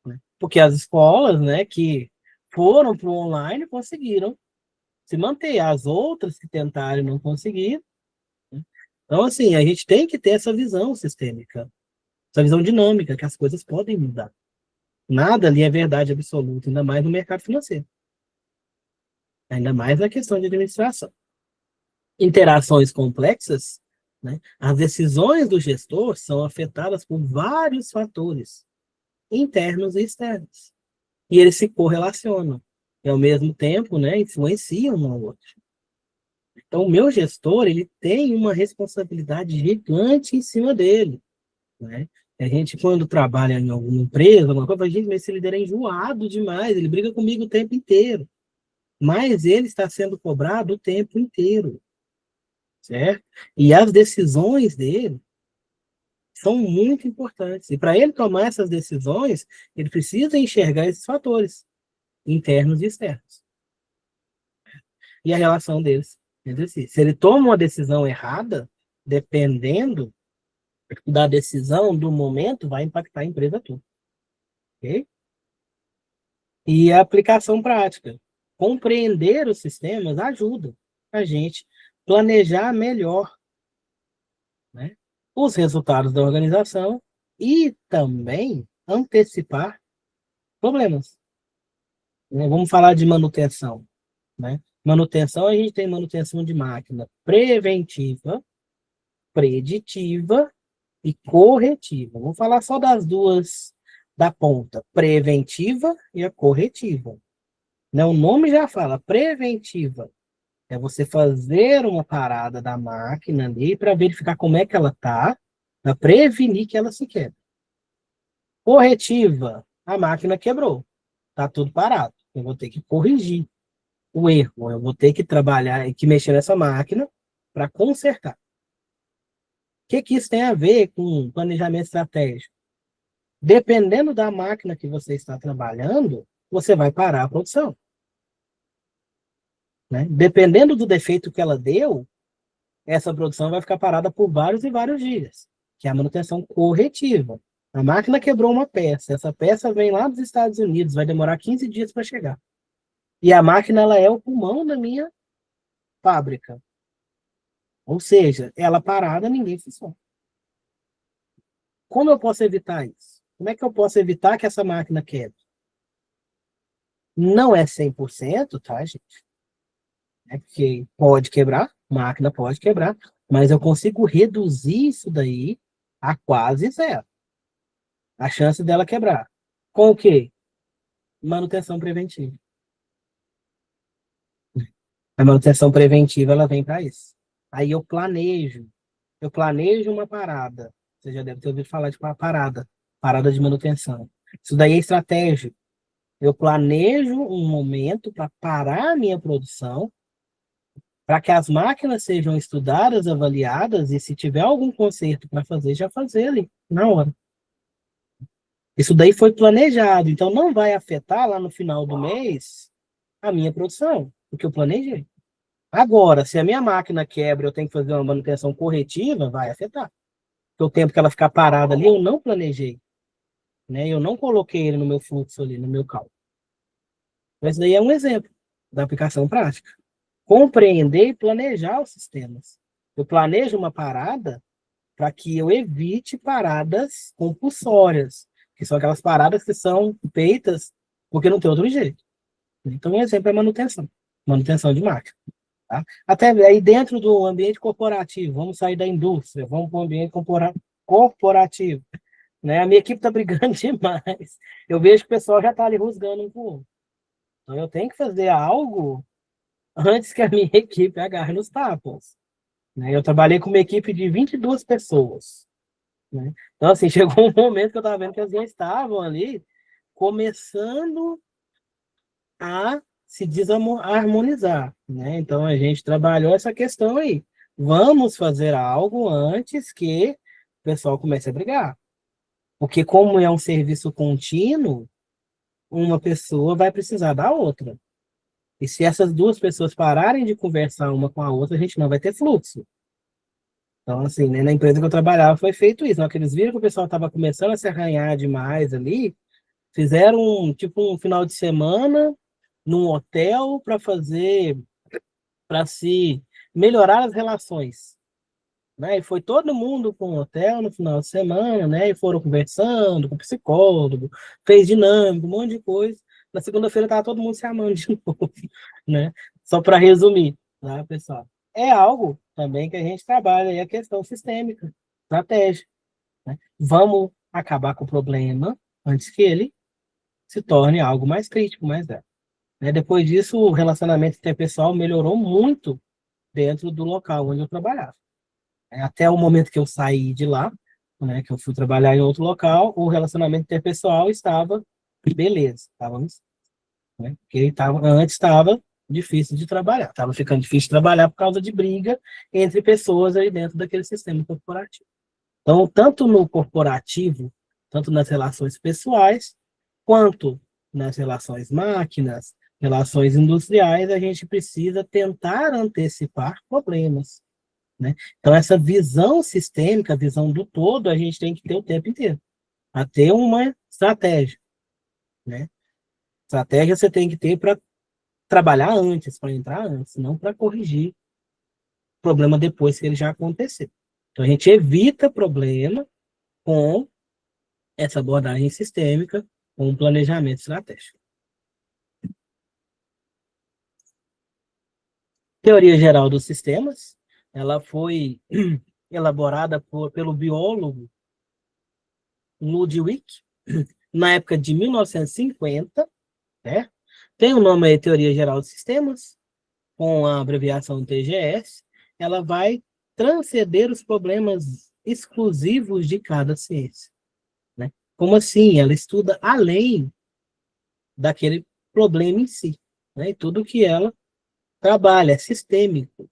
Né? Porque as escolas, né, que foram para o online conseguiram se manter. As outras que tentaram e não conseguiram. Né? Então, assim, a gente tem que ter essa visão sistêmica, essa visão dinâmica, que as coisas podem mudar. Nada ali é verdade absoluta, ainda mais no mercado financeiro. Ainda mais na questão de administração. Interações complexas né? As decisões do gestor são afetadas por vários fatores, internos e externos. E eles se correlacionam. E, ao mesmo tempo, né, influenciam um ao outro. Então, o meu gestor, ele tem uma responsabilidade gigante em cima dele, né? A gente, quando trabalha em alguma empresa, alguma coisa, a gente, mas esse líder é enjoado demais, ele briga comigo o tempo inteiro. Mas ele está sendo cobrado o tempo inteiro, certo? E as decisões dele são muito importantes. E para ele tomar essas decisões, ele precisa enxergar esses fatores, internos e externos. E a relação deles entre si. Se ele toma uma decisão errada, dependendo da decisão, do momento, vai impactar a empresa toda. Ok? E a aplicação prática. Compreender os sistemas ajuda a gente planejar melhor, né, os resultados da organização e também antecipar problemas. Vamos falar de manutenção, né? Manutenção, a gente tem manutenção de máquina preventiva, preditiva e corretiva. Vamos falar só das duas da ponta, preventiva e a corretiva. Né? O nome já fala, preventiva. É você fazer uma parada da máquina ali para verificar como é que ela está, para prevenir que ela se quebre. Corretiva, a máquina quebrou, está tudo parado. Eu vou ter que corrigir o erro, eu vou ter que trabalhar e que mexer nessa máquina para consertar. O que isso tem a ver com planejamento estratégico? Dependendo da máquina que você está trabalhando, você vai parar a produção. Né? Dependendo do defeito que ela deu, essa produção vai ficar parada por vários e vários dias, que é a manutenção corretiva. A máquina quebrou uma peça, essa peça vem lá dos Estados Unidos, vai demorar 15 dias para chegar. E a máquina, ela é o pulmão da minha fábrica. Ou seja, ela parada, ninguém funciona. Como eu posso evitar isso? Como é que eu posso evitar que essa máquina quebre? Não é 100%, tá, gente? É porque pode quebrar, máquina pode quebrar, mas eu consigo reduzir isso daí a quase zero. A chance dela quebrar. Com o quê? Manutenção preventiva. A manutenção preventiva, ela vem para isso. Aí eu planejo uma parada. Você já deve ter ouvido falar de uma parada de manutenção. Isso daí é estratégico. Eu planejo um momento para parar a minha produção, para que as máquinas sejam estudadas, avaliadas, e se tiver algum conserto para fazer, já fazer ali, na hora. Isso daí foi planejado, então não vai afetar lá no final do mês a minha produção, porque eu planejei. Agora, se a minha máquina quebra, eu tenho que fazer uma manutenção corretiva, vai afetar. Porque o tempo que ela ficar parada ali, eu não planejei. Né? Eu não coloquei ele no meu fluxo ali, no meu cálculo. Mas daí é um exemplo da aplicação prática. Compreender e planejar os sistemas. Eu planejo uma parada para que eu evite paradas compulsórias, que são aquelas paradas que são feitas porque não tem outro jeito. Então, um exemplo é manutenção de máquina. Tá? Até aí dentro do ambiente corporativo, vamos sair da indústria, vamos para o ambiente corporativo. Né? A minha equipe está brigando demais. Eu vejo que o pessoal já está ali rusgando um com o outro. Então, eu tenho que fazer algo antes que a minha equipe agarre nos tapas. Né? Eu trabalhei com uma equipe de 22 pessoas. Né? Então, assim, chegou um momento que eu estava vendo que elas já estavam ali começando a se desarmonizar. Né? Então, a gente trabalhou essa questão aí. Vamos fazer algo antes que o pessoal comece a brigar. Porque como é um serviço contínuo, uma pessoa vai precisar da outra. E se essas duas pessoas pararem de conversar uma com a outra, a gente não vai ter fluxo. Então, assim, né, na empresa que eu trabalhava foi feito isso. Na hora que eles viram que o pessoal estava começando a se arranhar demais ali, fizeram um final de semana num hotel para se melhorar as relações. Né? E foi todo mundo para um hotel no final de semana, né? E foram conversando com o psicólogo, fez dinâmica, um monte de coisa. Na segunda-feira estava todo mundo se amando de novo, né? Só para resumir, tá, pessoal? é algo também que a gente trabalha, é a questão sistêmica, estratégia, né? Vamos acabar com o problema antes que ele se torne algo mais crítico, mais grave, né? Depois disso, o relacionamento interpessoal melhorou muito dentro do local onde eu trabalhava. Até o momento que eu saí de lá, né, que eu fui trabalhar em outro local, o relacionamento interpessoal estava beleza, estávamos, né, porque antes estava difícil de trabalhar, estava ficando difícil de trabalhar por causa de briga entre pessoas aí dentro daquele sistema corporativo. Então, tanto no corporativo, tanto nas relações pessoais, quanto nas relações máquinas, relações industriais, a gente precisa tentar antecipar problemas, né? Então, essa visão sistêmica, a visão do todo, a gente tem que ter o tempo inteiro, a ter uma estratégia, né? Estratégia você tem que ter para trabalhar antes, para entrar antes, não para corrigir o problema depois que ele já aconteceu. Então, a gente evita problema com essa abordagem sistêmica, com um planejamento estratégico. Teoria geral dos sistemas, ela foi elaborada pelo biólogo Ludwig, na época de 1950, né? Tem o nome aí, Teoria Geral dos Sistemas, com a abreviação TGS. Ela vai transcender os problemas exclusivos de cada ciência, né? Como assim? Ela estuda além daquele problema em si, né? E tudo que ela trabalha é sistêmico.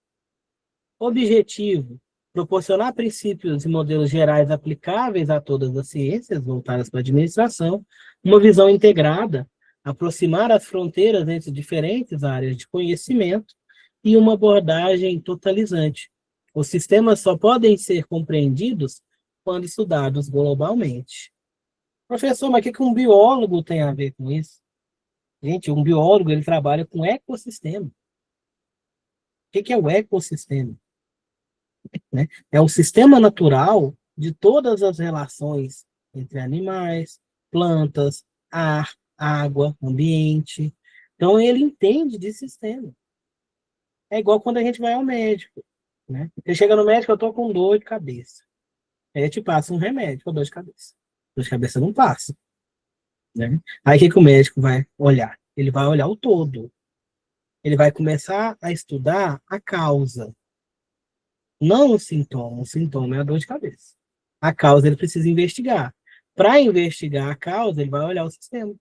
Objetivo: proporcionar princípios e modelos gerais aplicáveis a todas as ciências voltadas para a administração, uma visão integrada, aproximar as fronteiras entre diferentes áreas de conhecimento e uma abordagem totalizante. Os sistemas só podem ser compreendidos quando estudados globalmente. Professor, mas o que um biólogo tem a ver com isso? Gente, um biólogo ele trabalha com ecossistema. O que é o ecossistema? Né? É o sistema natural de todas as relações entre animais, plantas, ar, água, ambiente. Então, ele entende de sistema. É igual quando a gente vai ao médico. Né? Você chega no médico, eu estou com dor de cabeça. Aí eu te passa um remédio para dor de cabeça. Dor de cabeça não passa. Né? Aí o que o médico vai olhar? Ele vai olhar o todo. Ele vai começar a estudar a causa. Não o sintoma. O sintoma é a dor de cabeça. A causa ele precisa investigar. Para investigar a causa, ele vai olhar o sistema.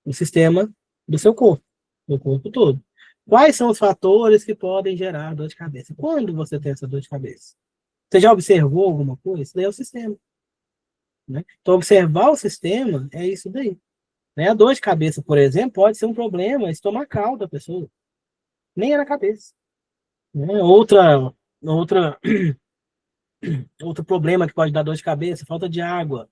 O sistema do seu corpo. Do corpo todo. Quais são os fatores que podem gerar dor de cabeça? Quando você tem essa dor de cabeça? Você já observou alguma coisa? Isso daí é o sistema. Né? Então, observar o sistema é isso daí. Né? A dor de cabeça, por exemplo, pode ser um problema estomacal da pessoa. Nem é na cabeça. Né? Outro problema que pode dar dor de cabeça, falta de água.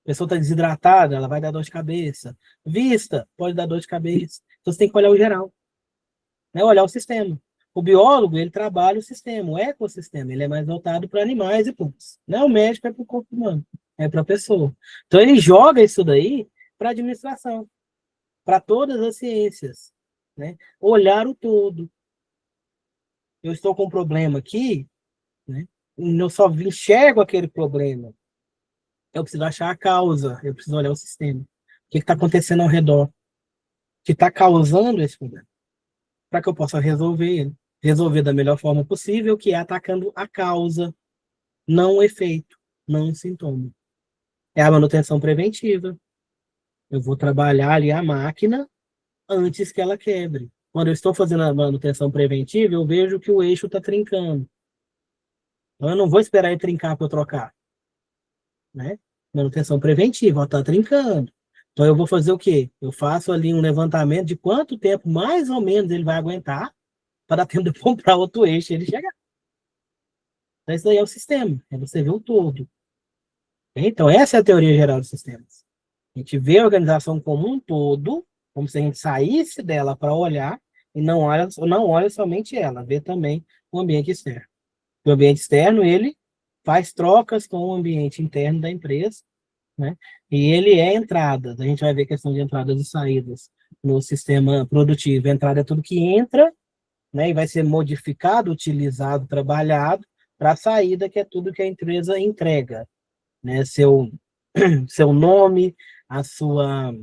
A pessoa está desidratada, ela vai dar dor de cabeça. Vista, pode dar dor de cabeça. Então você tem que olhar o geral, né? Olhar o sistema. O biólogo, ele trabalha o sistema, o ecossistema. Ele é mais voltado para animais e plantas. Né? O médico é para o corpo humano, é para a pessoa. Então ele joga isso daí para a administração, para todas as ciências. Né? Olhar o todo. Eu estou com um problema aqui, né? Eu só enxergo aquele problema. Eu preciso achar a causa, eu preciso olhar o sistema. O que está acontecendo ao redor? Que está causando esse problema? Para que eu possa resolver ele. Resolver da melhor forma possível, que é atacando a causa, não o efeito, não o sintoma. É a manutenção preventiva. Eu vou trabalhar ali a máquina antes que ela quebre. Quando eu estou fazendo a manutenção preventiva, eu vejo que o eixo está trincando. Então, eu não vou esperar ele trincar para eu trocar. Né? Manutenção preventiva, está trincando. Então, eu vou fazer o quê? Eu faço ali um levantamento de quanto tempo, mais ou menos, ele vai aguentar para dar tempo de comprar outro eixo e ele chegar. Então, isso aí é o sistema. É você ver o todo. Então, essa é a teoria geral dos sistemas. A gente vê a organização como um todo, como se a gente saísse dela para olhar, e não olha somente ela, vê também o ambiente externo. O ambiente externo, ele faz trocas com o ambiente interno da empresa, né? E ele é entradas. A gente vai ver a questão de entradas e saídas no sistema produtivo. A entrada é tudo que entra né? E vai ser modificado, utilizado, trabalhado para a saída, que é tudo que a empresa entrega, né? Seu nome, a sua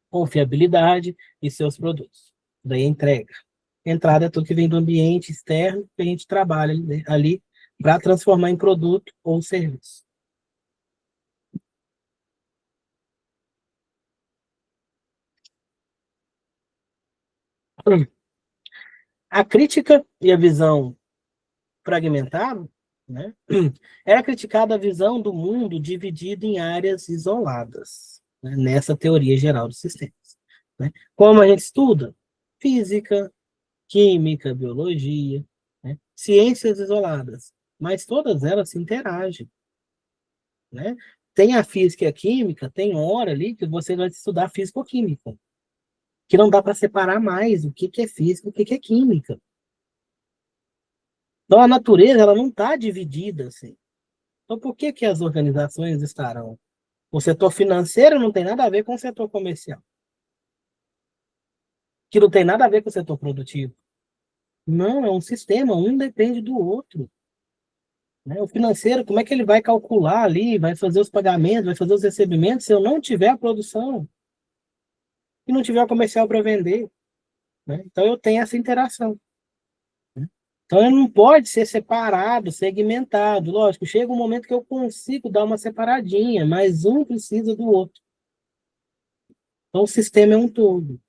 confiabilidade e seus produtos. Daí a entrega. Entrada é tudo que vem do ambiente externo que a gente trabalha ali para transformar em produto ou serviço. A crítica e a visão fragmentada, né? Era criticada a visão do mundo dividido em áreas isoladas, né? Nessa teoria geral dos sistemas, né? Como a gente estuda? Física, química, biologia, né? Ciências isoladas, mas todas elas se interagem, né? Tem a física e a química, tem hora ali que você vai estudar físico-química, que não dá para separar mais o que é física e o que é química. Então, a natureza ela não está dividida assim. Então, por que as organizações estarão? O setor financeiro não tem nada a ver com o setor comercial, que não tem nada a ver com o setor produtivo. Não, é um sistema, um depende do outro, né? O financeiro, como é que ele vai calcular ali, vai fazer os pagamentos, vai fazer os recebimentos, se eu não tiver a produção e não tiver o comercial para vender, né? Então, eu tenho essa interação. Então, ele não pode ser separado, segmentado. Lógico, chega um momento que eu consigo dar uma separadinha, mas um precisa do outro. Então, o sistema é um todo,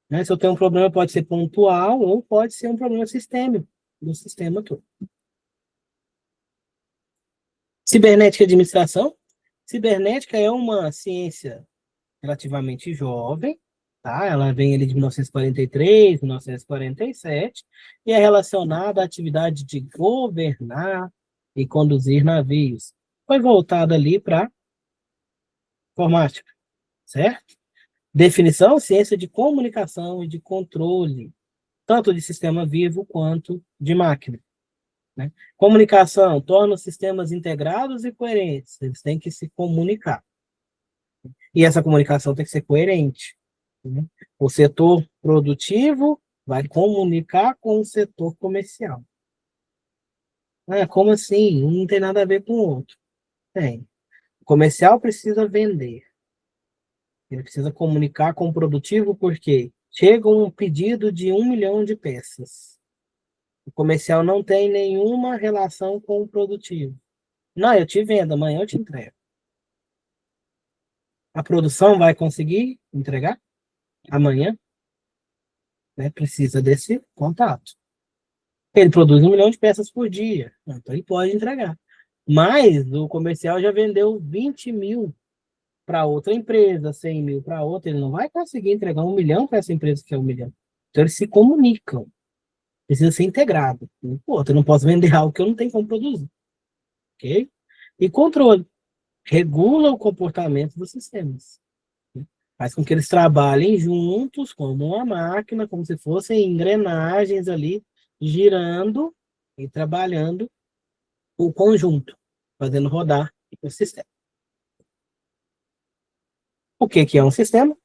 né? Se eu tenho um problema, pode ser pontual ou pode ser um problema sistêmico do sistema todo. Cibernética e administração. Cibernética é uma ciência relativamente jovem, tá? Ela vem ali de 1943, 1947, e é relacionada à atividade de governar e conduzir navios. Foi voltada ali para informática, certo? Definição, ciência de comunicação e de controle, tanto de sistema vivo quanto de máquina, né? Comunicação torna os sistemas integrados e coerentes, eles têm que se comunicar. E essa comunicação tem que ser coerente, né? O setor produtivo vai comunicar com o setor comercial. Como assim? Um não tem nada a ver com o outro. Tem. O comercial precisa vender. Ele precisa comunicar com o produtivo porque chega um pedido de 1 milhão de peças. O comercial não tem nenhuma relação com o produtivo. Não, eu te vendo, amanhã eu te entrego. A produção vai conseguir entregar amanhã, né? Precisa desse contato. Ele produz 1 milhão de peças por dia, então ele pode entregar. Mas o comercial já vendeu 20 mil para outra empresa, 100 mil para outra, ele não vai conseguir entregar 1 milhão para essa empresa que é 1 milhão. Então eles se comunicam, precisa ser integrado. Pô, eu não posso vender algo que eu não tenho como produzir. Ok? E controle. Regula o comportamento dos sistemas. Faz com que eles trabalhem juntos, como uma máquina, como se fossem engrenagens ali, girando e trabalhando o conjunto, fazendo rodar o sistema. O que é um sistema?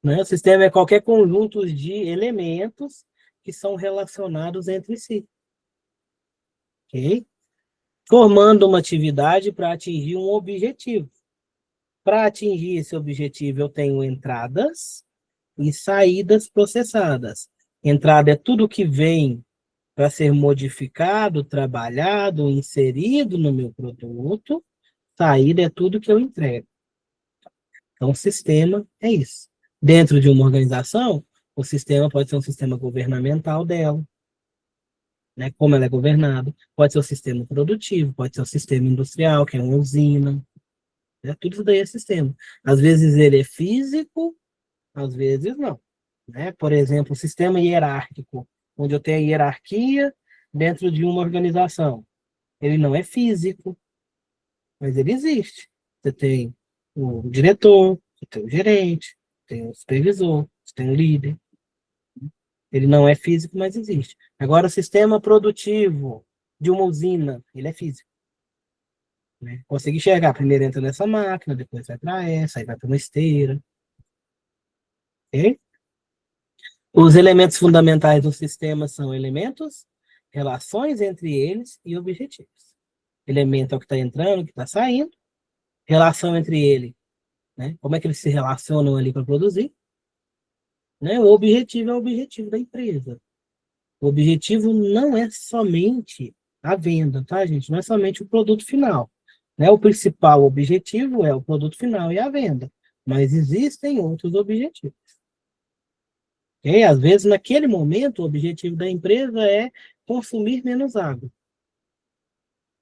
Né? O sistema é qualquer conjunto de elementos que são relacionados entre si. Ok? Formando uma atividade para atingir um objetivo. Para atingir esse objetivo, eu tenho entradas e saídas processadas. Entrada é tudo que vem para ser modificado, trabalhado, inserido no meu produto. Saída é tudo que eu entrego. Então, o sistema é isso. Dentro de uma organização, o sistema pode ser um sistema governamental dela, né? Como ela é governada. Pode ser o sistema produtivo, pode ser o sistema industrial, que é uma usina. Né? Tudo isso daí é sistema. Às vezes ele é físico, às vezes não. Né? Por exemplo, o sistema hierárquico, onde eu tenho a hierarquia dentro de uma organização. Ele não é físico, mas ele existe. Você tem o diretor, você tem o gerente, tem o supervisor, você tem o líder. Ele não é físico, mas existe. Agora, o sistema produtivo de uma usina, ele é físico. Né? Consegue enxergar. Primeiro entra nessa máquina, depois vai para essa, aí vai para uma esteira. Ok? Os elementos fundamentais do sistema são elementos, relações entre eles e objetivos. Elemento é o que está entrando, o que está saindo. Relação entre ele, né? Como é que eles se relacionam ali para produzir. Né? O objetivo é o objetivo da empresa. O objetivo não é somente a venda, tá, gente? Não é somente o produto final. Né? O principal objetivo é o produto final e a venda. Mas existem outros objetivos. Okay? Às vezes, naquele momento, o objetivo da empresa é consumir menos água.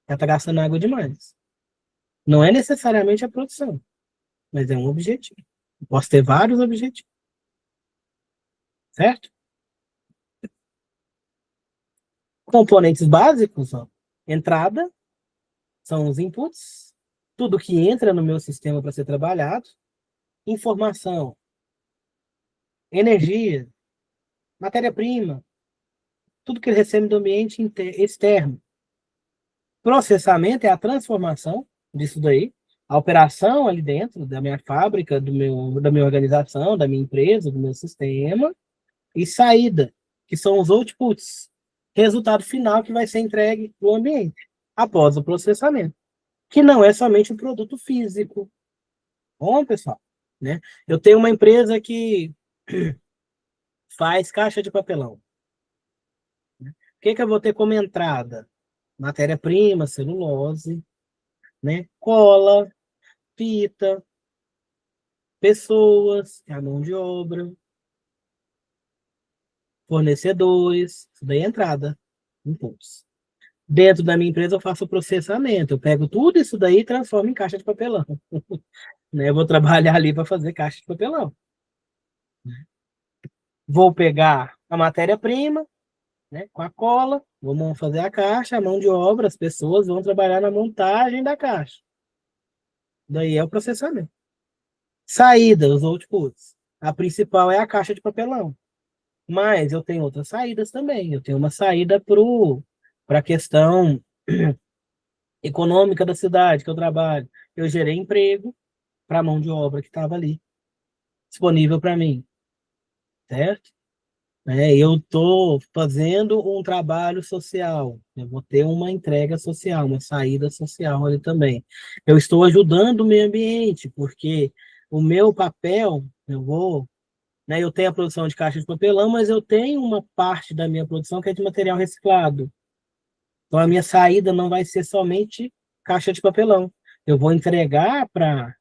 Ela está gastando água demais. Não é necessariamente a produção, mas é um objetivo. Eu posso ter vários objetivos. Certo? Componentes básicos, ó. Entrada, são os inputs, tudo que entra no meu sistema para ser trabalhado, informação, energia, matéria-prima, tudo que ele recebe do ambiente externo. Processamento é a transformação disso daí, a operação ali dentro da minha fábrica, da minha organização, da minha empresa, do meu sistema, e saída, que são os outputs, resultado final que vai ser entregue para o ambiente, após o processamento, que não é somente um produto físico. Bom, pessoal, né? Eu tenho uma empresa que faz caixa de papelão. O que eu vou ter como entrada? Matéria-prima, celulose, né? Cola, fita, pessoas, a mão de obra, fornecedores, isso daí é entrada, impulso. Dentro da minha empresa eu faço o processamento, eu pego tudo isso daí e transformo em caixa de papelão. Né? Eu vou trabalhar ali para fazer caixa de papelão. Vou pegar a matéria-prima, né, com a cola, vamos fazer a caixa, a mão de obra, as pessoas vão trabalhar na montagem da caixa. Daí é o processamento. Saída, os outputs. A principal é a caixa de papelão. Mas eu tenho outras saídas também. Eu tenho uma saída para a questão econômica da cidade que eu trabalho. Eu gerei emprego para a mão de obra que estava ali, disponível para mim. Certo? Eu estou fazendo um trabalho social, eu vou ter uma entrega social, uma saída social ali também. Eu estou ajudando o meio ambiente, porque o meu papel, eu tenho a produção de caixa de papelão, mas eu tenho uma parte da minha produção que é de material reciclado. Então, a minha saída não vai ser somente caixa de papelão. Eu vou entregar para a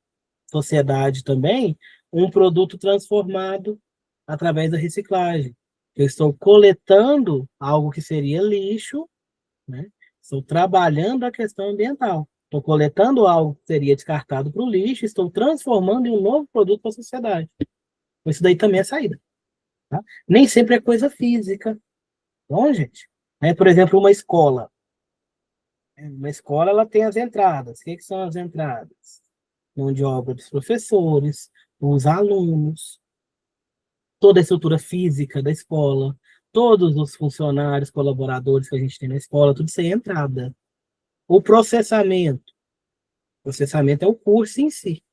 sociedade também um produto transformado através da reciclagem. Eu estou coletando algo que seria lixo, né? Estou trabalhando a questão ambiental. Estou coletando algo que seria descartado para o lixo, estou transformando em um novo produto para a sociedade. Isso daí também é saída. Tá? Nem sempre é coisa física. Bom, gente? Por exemplo, uma escola. Uma escola ela tem as entradas. O que são as entradas? Mão de obra dos professores, os alunos, toda a estrutura física da escola, todos os funcionários, colaboradores que a gente tem na escola, tudo isso aí é entrada. O processamento. O processamento é o curso em si.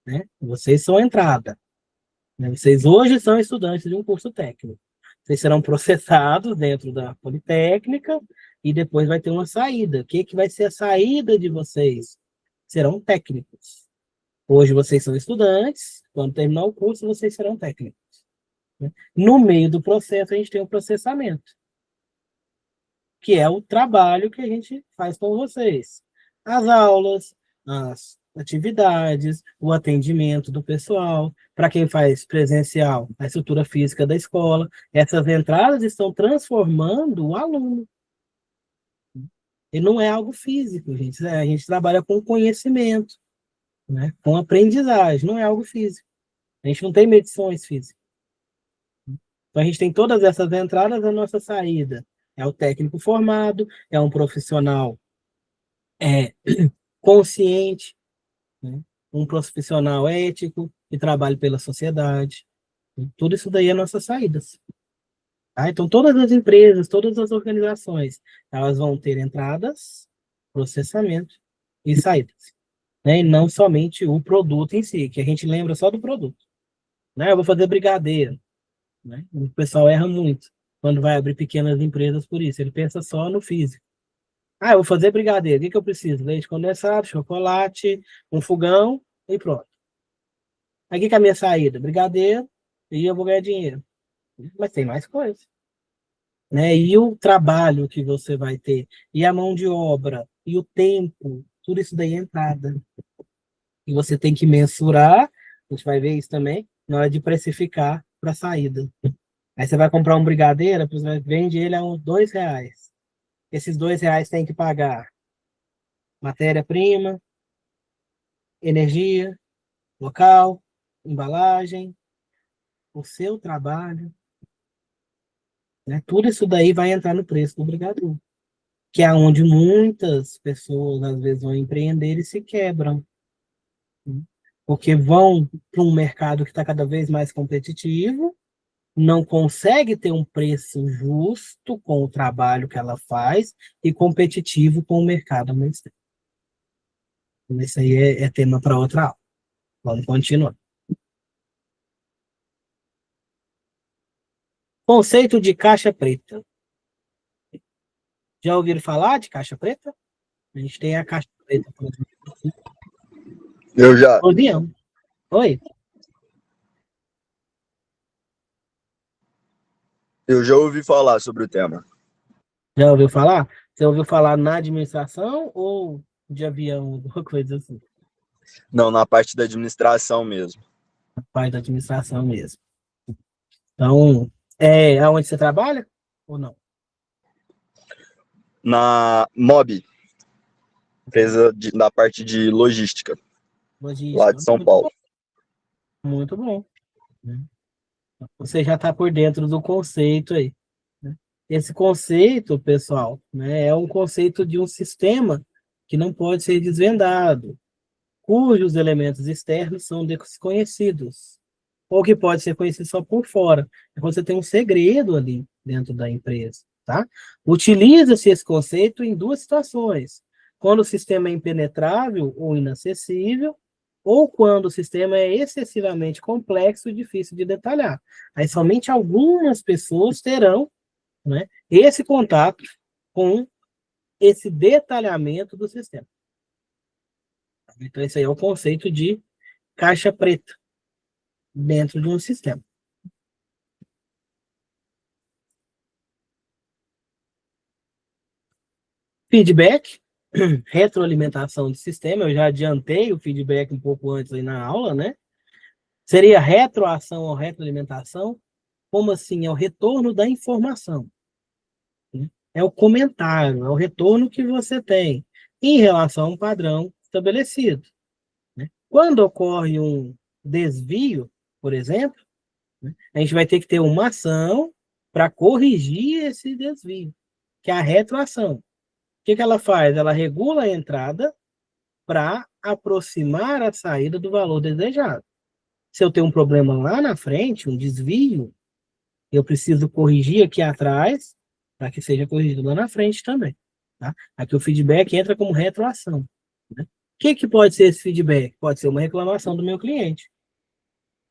Né? Vocês são a entrada. Né? Vocês hoje são estudantes de um curso técnico. Vocês serão processados dentro da Politécnica e depois vai ter uma saída. O que vai ser a saída de vocês? Serão técnicos. Hoje vocês são estudantes, quando terminar o curso, vocês serão técnicos. No meio do processo, a gente tem o processamento, que é o trabalho que a gente faz com vocês. As aulas, as atividades, o atendimento do pessoal, para quem faz presencial, a estrutura física da escola. Essas entradas estão transformando o aluno. E não é algo físico, gente. A gente trabalha com conhecimento, né? Com aprendizagem, não é algo físico. A gente não tem medições físicas. Então, a gente tem todas essas entradas, a nossa saída é o técnico formado, é um profissional consciente, né? Um profissional ético, que trabalha pela sociedade. Tudo isso daí é nossas saídas. Tá? Então, todas as empresas, todas as organizações, elas vão ter entradas, processamento e saídas. Né? E não somente o produto em si, que a gente lembra só do produto. Né? Eu vou fazer brigadeiro. né? O pessoal erra muito quando vai abrir pequenas empresas por isso. Ele pensa só no físico. Ah, eu vou fazer brigadeiro. O que que eu preciso? Leite condensado, chocolate, um fogão e pronto. Aqui que é a minha saída? Brigadeiro e eu vou ganhar dinheiro. Mas tem mais coisa, né? E o trabalho que você vai ter, e a mão de obra, e o tempo, tudo isso daí é entrada. E você tem que mensurar, a gente vai ver isso também, na hora de precificar para a saída. Aí você vai comprar um brigadeiro, você vende ele a uns R$ 2. Esses R$ 2 tem que pagar matéria-prima, energia, local, embalagem, o seu trabalho, né? Tudo isso daí vai entrar no preço do brigadeiro, que é onde muitas pessoas às vezes vão empreender e se quebram, né? Porque vão para um mercado que está cada vez mais competitivo, não consegue ter um preço justo com o trabalho que ela faz e competitivo com o mercado ao mesmo tempo. Isso aí é tema para outra aula. Vamos continuar. Conceito de caixa preta. Já ouviram falar de caixa preta? A gente tem a caixa preta, por exemplo. Eu já. Oi? Eu já ouvi falar sobre o tema. Já ouviu falar? Você ouviu falar na administração ou de avião, alguma coisa assim? Não, na parte da administração mesmo. Na parte da administração mesmo. Então, é aonde você trabalha ou não? Na MOB, empresa da parte de logística, lá Logística. de São Paulo. Muito bom. Você já está por dentro do conceito aí, né? Esse conceito, pessoal, né, é um conceito de um sistema que não pode ser desvendado, cujos elementos externos são desconhecidos, ou que pode ser conhecido só por fora. É quando você tem um segredo ali dentro da empresa, tá? Utiliza-se esse conceito em duas situações: quando o sistema é impenetrável ou inacessível, ou quando o sistema é excessivamente complexo e difícil de detalhar. Aí somente algumas pessoas terão, né, esse contato com esse detalhamento do sistema. Então, esse aí é o conceito de caixa preta dentro de um sistema. Feedback, retroalimentação de sistema, eu já adiantei o feedback um pouco antes aí na aula, né? Seria retroação ou retroalimentação? Como assim? É o retorno da informação. É o comentário, é o retorno que você tem em relação a um padrão estabelecido, né? Quando ocorre um desvio, por exemplo, né, a gente vai ter que ter uma ação para corrigir esse desvio, que é a retroação. O que ela faz? Ela regula a entrada para aproximar a saída do valor desejado. Se eu tenho um problema lá na frente, um desvio, eu preciso corrigir aqui atrás para que seja corrigido lá na frente também. Tá? Aqui o feedback entra como retroação, né? O que pode ser esse feedback? Pode ser uma reclamação do meu cliente.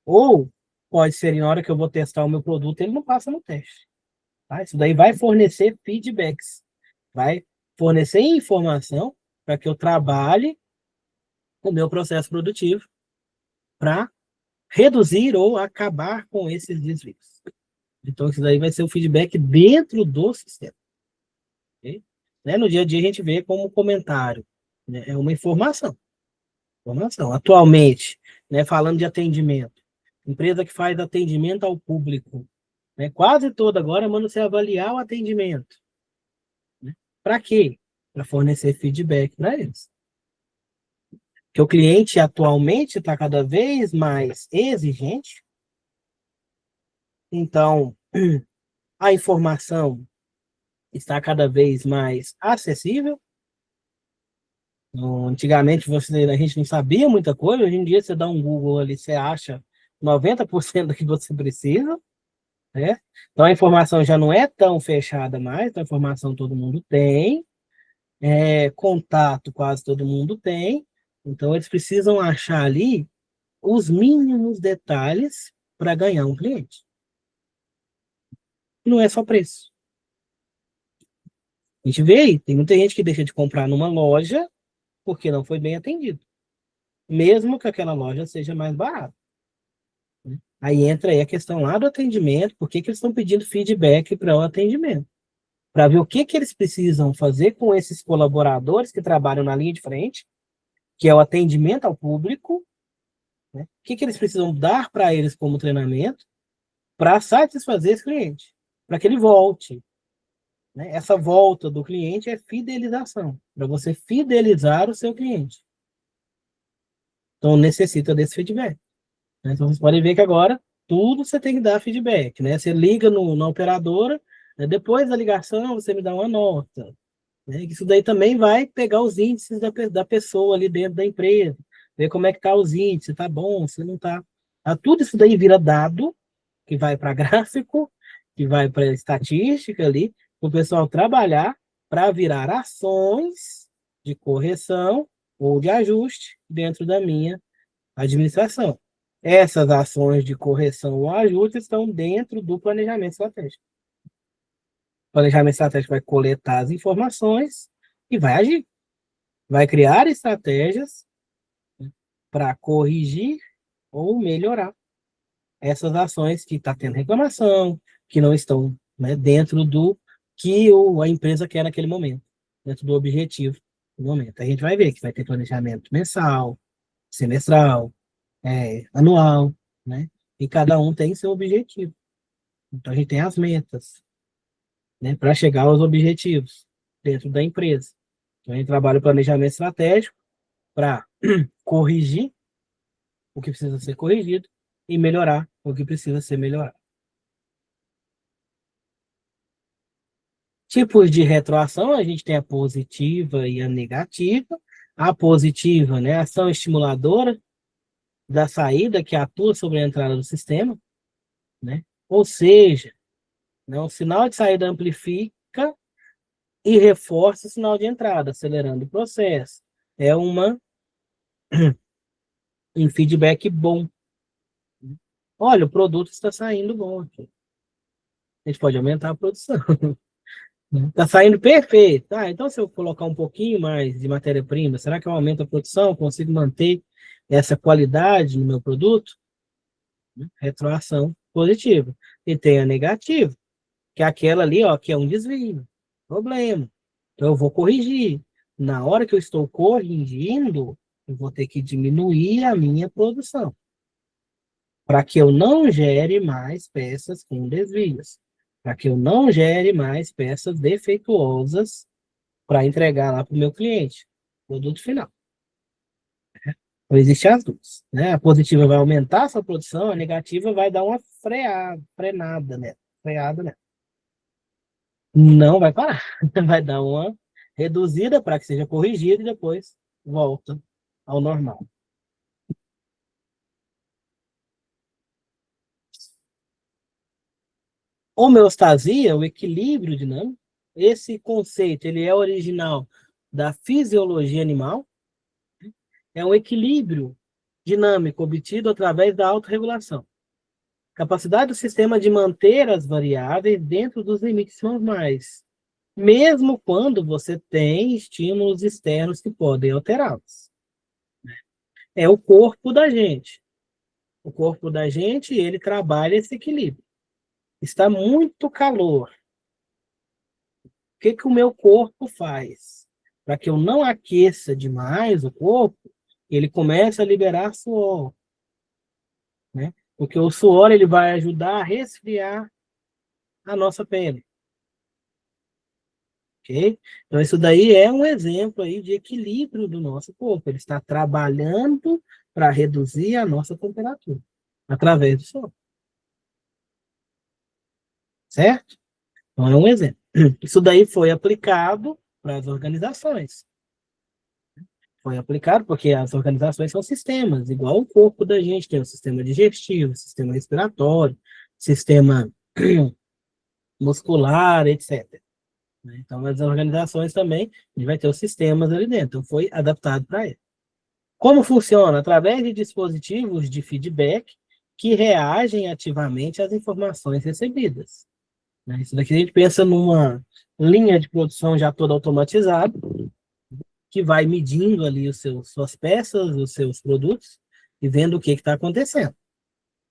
Ou pode ser na hora que eu vou testar o meu produto, ele não passa no teste. Tá? Isso daí vai fornecer feedbacks. Vai fornecer informação para que eu trabalhe o meu processo produtivo para reduzir ou acabar com esses desvios. Então, isso daí vai ser o feedback dentro do sistema. Okay? Né? No dia a dia, a gente vê como comentário, né? É uma informação. Atualmente, né, falando de atendimento, empresa que faz atendimento ao público, né, quase toda agora manda você avaliar o atendimento. Né? Para quê? Para fornecer feedback para eles. Porque o cliente atualmente está cada vez mais exigente. Então, a informação está cada vez mais acessível. Antigamente a gente não sabia muita coisa, hoje em dia você dá um Google ali, você acha 90% do que você precisa, né? Então a informação já não é tão fechada mais, então a informação todo mundo tem, contato quase todo mundo tem, então eles precisam achar ali os mínimos detalhes para ganhar um cliente. E não é só preço. A gente vê aí, tem muita gente que deixa de comprar numa loja porque não foi bem atendido. Mesmo que aquela loja seja mais barata. Né? Aí entra aí a questão lá do atendimento, por que eles estão pedindo feedback para o atendimento? Para ver o que eles precisam fazer com esses colaboradores que trabalham na linha de frente, que é o atendimento ao público, né? O que eles precisam dar para eles como treinamento para satisfazer esse cliente, para que ele volte. Né? Essa volta do cliente é fidelização, para você fidelizar o seu cliente. Então, necessita desse feedback. Né? Então, vocês podem ver que agora tudo você tem que dar feedback. Né? Você liga na operadora, né? Depois da ligação você me dá uma nota. Né? Isso daí também vai pegar os índices da pessoa ali dentro da empresa, ver como é que está os índices, se está bom, se não está. Tudo isso daí vira dado, que vai para gráfico, que vai para estatística ali, para o pessoal trabalhar para virar ações de correção ou de ajuste dentro da minha administração. Essas ações de correção ou ajuste estão dentro do planejamento estratégico. O planejamento estratégico vai coletar as informações e vai agir. Vai criar estratégias para corrigir ou melhorar essas ações que está tendo reclamação, que não estão, né, dentro do que a empresa quer naquele momento, dentro do objetivo do momento. A gente vai ver que vai ter planejamento mensal, semestral, anual, né? E cada um tem seu objetivo. Então a gente tem as metas, né, para chegar aos objetivos dentro da empresa. Então a gente trabalha o planejamento estratégico para corrigir o que precisa ser corrigido e melhorar o que precisa ser melhorado. Tipos de retroação, a gente tem a positiva e a negativa. A positiva, né, ação estimuladora da saída que atua sobre a entrada do sistema, né? Ou seja, né, o sinal de saída amplifica e reforça o sinal de entrada, acelerando o processo. É um feedback bom. Olha, o produto está saindo bom aqui. A gente pode aumentar a produção. Está saindo perfeito. Então, se eu colocar um pouquinho mais de matéria-prima, será que eu aumento a produção? Consigo manter essa qualidade no meu produto? Retroação positiva. E tem a negativa, que é aquela ali, ó, que é um desvio, problema. Então, eu vou corrigir. Na hora que eu estou corrigindo, eu vou ter que diminuir a minha produção, para que eu não gere mais peças com desvios, para que eu não gere mais peças defeituosas para entregar lá para o meu cliente, produto final. Então, existem as duas. Né? A positiva vai aumentar a sua produção, a negativa vai dar uma frenada, né? Freada, né? Não vai parar, vai dar uma reduzida para que seja corrigida e depois volta ao normal. Homeostasia, o equilíbrio dinâmico, esse conceito ele é original da fisiologia animal, é um equilíbrio dinâmico obtido através da autorregulação. Capacidade do sistema de manter as variáveis dentro dos limites normais, mesmo quando você tem estímulos externos que podem alterá-los. É o corpo da gente. O corpo da gente, ele trabalha esse equilíbrio. Está muito calor. O que o meu corpo faz? Para que eu não aqueça demais o corpo, ele começa a liberar suor. Né? Porque o suor ele vai ajudar a resfriar a nossa pele. Ok? Então, isso daí é um exemplo aí de equilíbrio do nosso corpo. Ele está trabalhando para reduzir a nossa temperatura através do sol. Certo? Então, é um exemplo. Isso daí foi aplicado para as organizações. Foi aplicado porque as organizações são sistemas, igual o corpo da gente tem o sistema digestivo, sistema respiratório, sistema muscular, etc. Então, as organizações também, a gente vai ter os sistemas ali dentro. Então, foi adaptado para ele. Como funciona? Através de dispositivos de feedback que reagem ativamente às informações recebidas. né? Isso daqui a gente pensa numa linha de produção já toda automatizada, que vai medindo ali suas peças, os seus produtos, e vendo o que está acontecendo.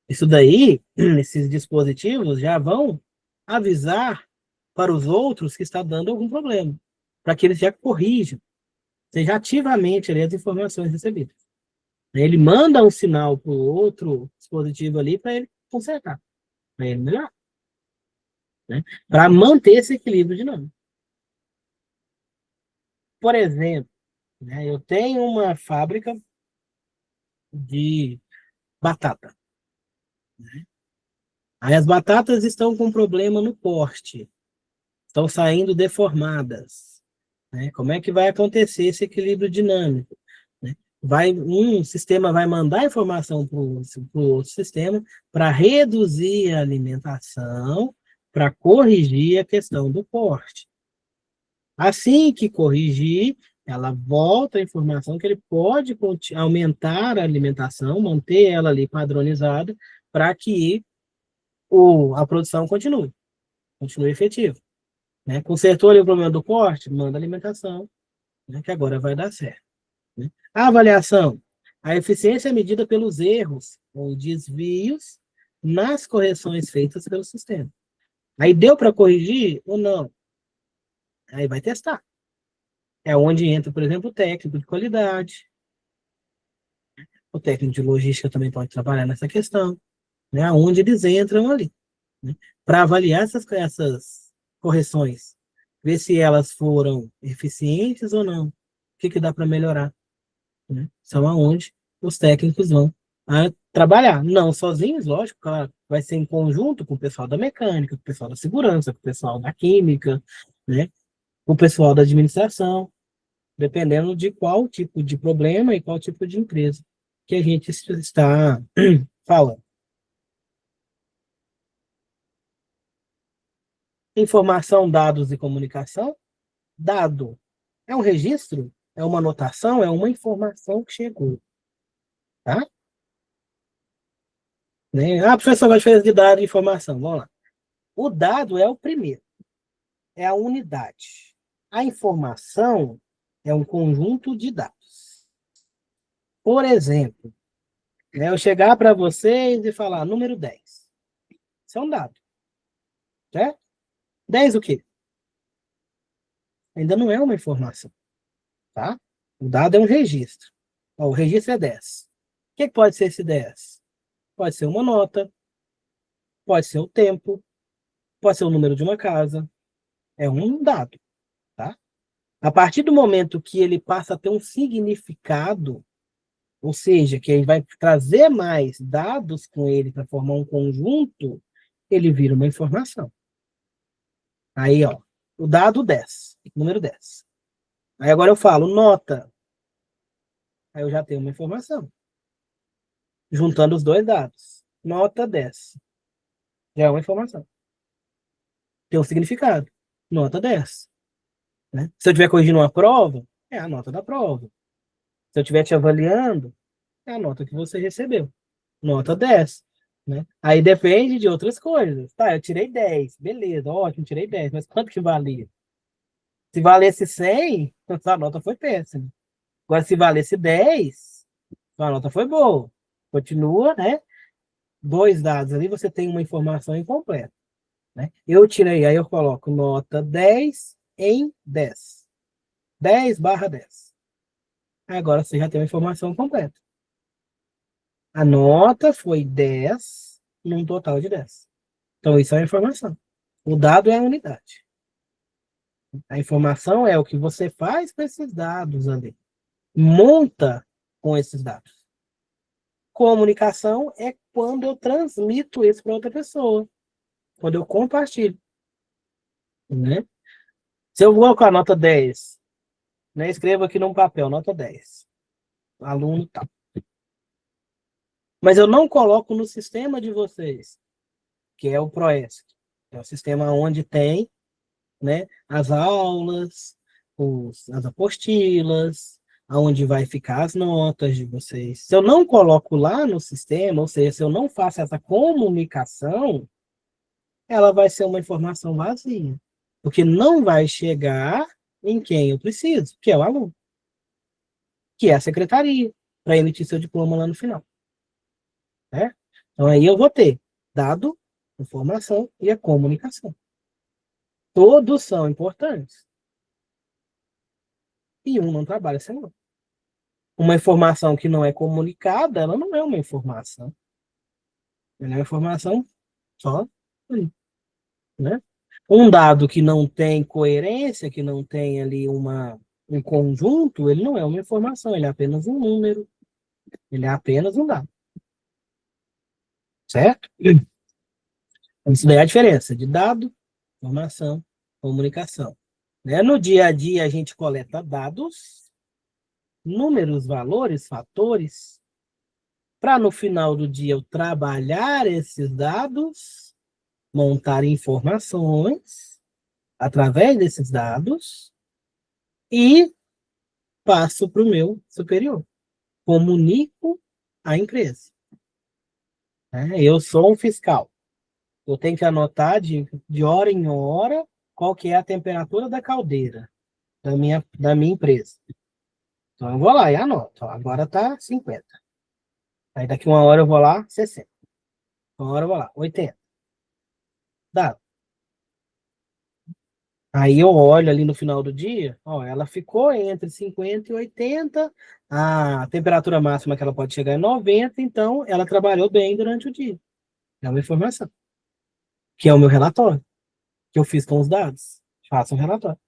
Isso daí, esses dispositivos já vão avisar para os outros que está dando algum problema, para que eles já corrijam, seja ativamente ali as informações recebidas. Ele manda um sinal para o outro dispositivo ali para ele consertar, para ele melhorar, né? Para manter esse equilíbrio dinâmico. Por exemplo, né, eu tenho uma fábrica de batata. Aí as batatas estão com problema no corte, estão saindo deformadas, né? Como é que vai acontecer esse equilíbrio dinâmico, né? Um sistema vai mandar informação para o outro sistema para reduzir a alimentação, para corrigir a questão do corte. Assim que corrigir, ela volta a informação que ele pode aumentar a alimentação, manter ela ali padronizada, para que a produção continue efetiva, né? Consertou ali o problema do corte, manda alimentação, né, que agora vai dar certo, né? A avaliação. A eficiência é medida pelos erros ou desvios nas correções feitas pelo sistema. Aí deu para corrigir ou não? Aí vai testar. É onde entra, por exemplo, o técnico de qualidade. O técnico de logística também pode trabalhar nessa questão, né? Onde eles entram ali, né, para avaliar essas correções, ver se elas foram eficientes ou não, o que dá para melhorar, né? São aonde os técnicos vão trabalhar, não sozinhos, lógico, claro, vai ser em conjunto com o pessoal da mecânica, com o pessoal da segurança, com o pessoal da química, né, com o pessoal da administração, dependendo de qual tipo de problema e qual tipo de empresa que a gente está falando. Informação, dados e comunicação. Dado é um registro, é uma anotação, é uma informação que chegou. Tá? Né? Professor, qual a diferença de dado e informação? Vamos lá. O dado é o primeiro, é a unidade. A informação é um conjunto de dados. Por exemplo, né, eu chegar para vocês e falar número 10. Isso é um dado. Certo? 10 o quê? Ainda não é uma informação. Tá? O dado é um registro. Ó, o registro é 10. O que pode ser esse 10? Pode ser uma nota, pode ser o tempo, pode ser o número de uma casa. É um dado. Tá? A partir do momento que ele passa a ter um significado, ou seja, que ele vai trazer mais dados com ele para formar um conjunto, ele vira uma informação. Aí, ó, o dado 10, número 10. Aí agora eu falo nota. Aí eu já tenho uma informação. Juntando os dois dados. Nota 10. Já é uma informação. Tem um significado. Nota 10. Né? Se eu estiver corrigindo uma prova, é a nota da prova. Se eu estiver te avaliando, é a nota que você recebeu. Nota 10. Né? Aí depende de outras coisas. Tá, eu tirei 10. Beleza, ótimo, tirei 10. Mas quanto que valia? Se valesse 100, sua nota foi péssima. Agora, se valesse 10, sua nota foi boa. Continua, né? Dois dados ali, você tem uma informação incompleta. Né? Eu tirei, aí eu coloco nota 10 em 10. 10/10. Agora você já tem uma informação completa. A nota foi 10 num total de 10. Então, isso é a informação. O dado é a unidade. A informação é o que você faz com esses dados ali. Monta com esses dados. Comunicação é quando eu transmito isso para outra pessoa. Quando eu compartilho. Né? Se eu vou colocar a nota 10, né, escrevo aqui num papel, nota 10. Aluno tal. Mas eu não coloco no sistema de vocês, que é o ProESC. É o sistema onde tem, né, as aulas, as apostilas, aonde vai ficar as notas de vocês. Se eu não coloco lá no sistema, ou seja, se eu não faço essa comunicação, ela vai ser uma informação vazia, porque não vai chegar em quem eu preciso, que é o aluno, que é a secretaria, para emitir seu diploma lá no final. Né? Então, aí eu vou ter dado, informação e a comunicação. Todos são importantes. E um não trabalha sem outro. Uma informação que não é comunicada, ela não é uma informação. Ela é uma informação só, né? Um dado que não tem coerência, que não tem ali um conjunto, ele não é uma informação, ele é apenas um número, ele é apenas um dado. Certo? Isso daí é a diferença de dado, informação, comunicação. Né? No dia a dia, a gente coleta dados, números, valores, fatores, para no final do dia eu trabalhar esses dados, montar informações através desses dados e passo para o meu superior. Comunico à empresa. Né? Eu sou um fiscal. Eu tenho que anotar de hora em hora qual que é a temperatura da caldeira da minha empresa. Então eu vou lá e anoto. Ó, agora está 50. Aí daqui uma hora eu vou lá, 60. Uma hora eu vou lá, 80. Dá. Aí eu olho ali no final do dia, ó, ela ficou entre 50 e 80, a temperatura máxima que ela pode chegar é 90, então ela trabalhou bem durante o dia. É uma informação. Que é o meu relatório, que eu fiz com os dados. Faço um relatório.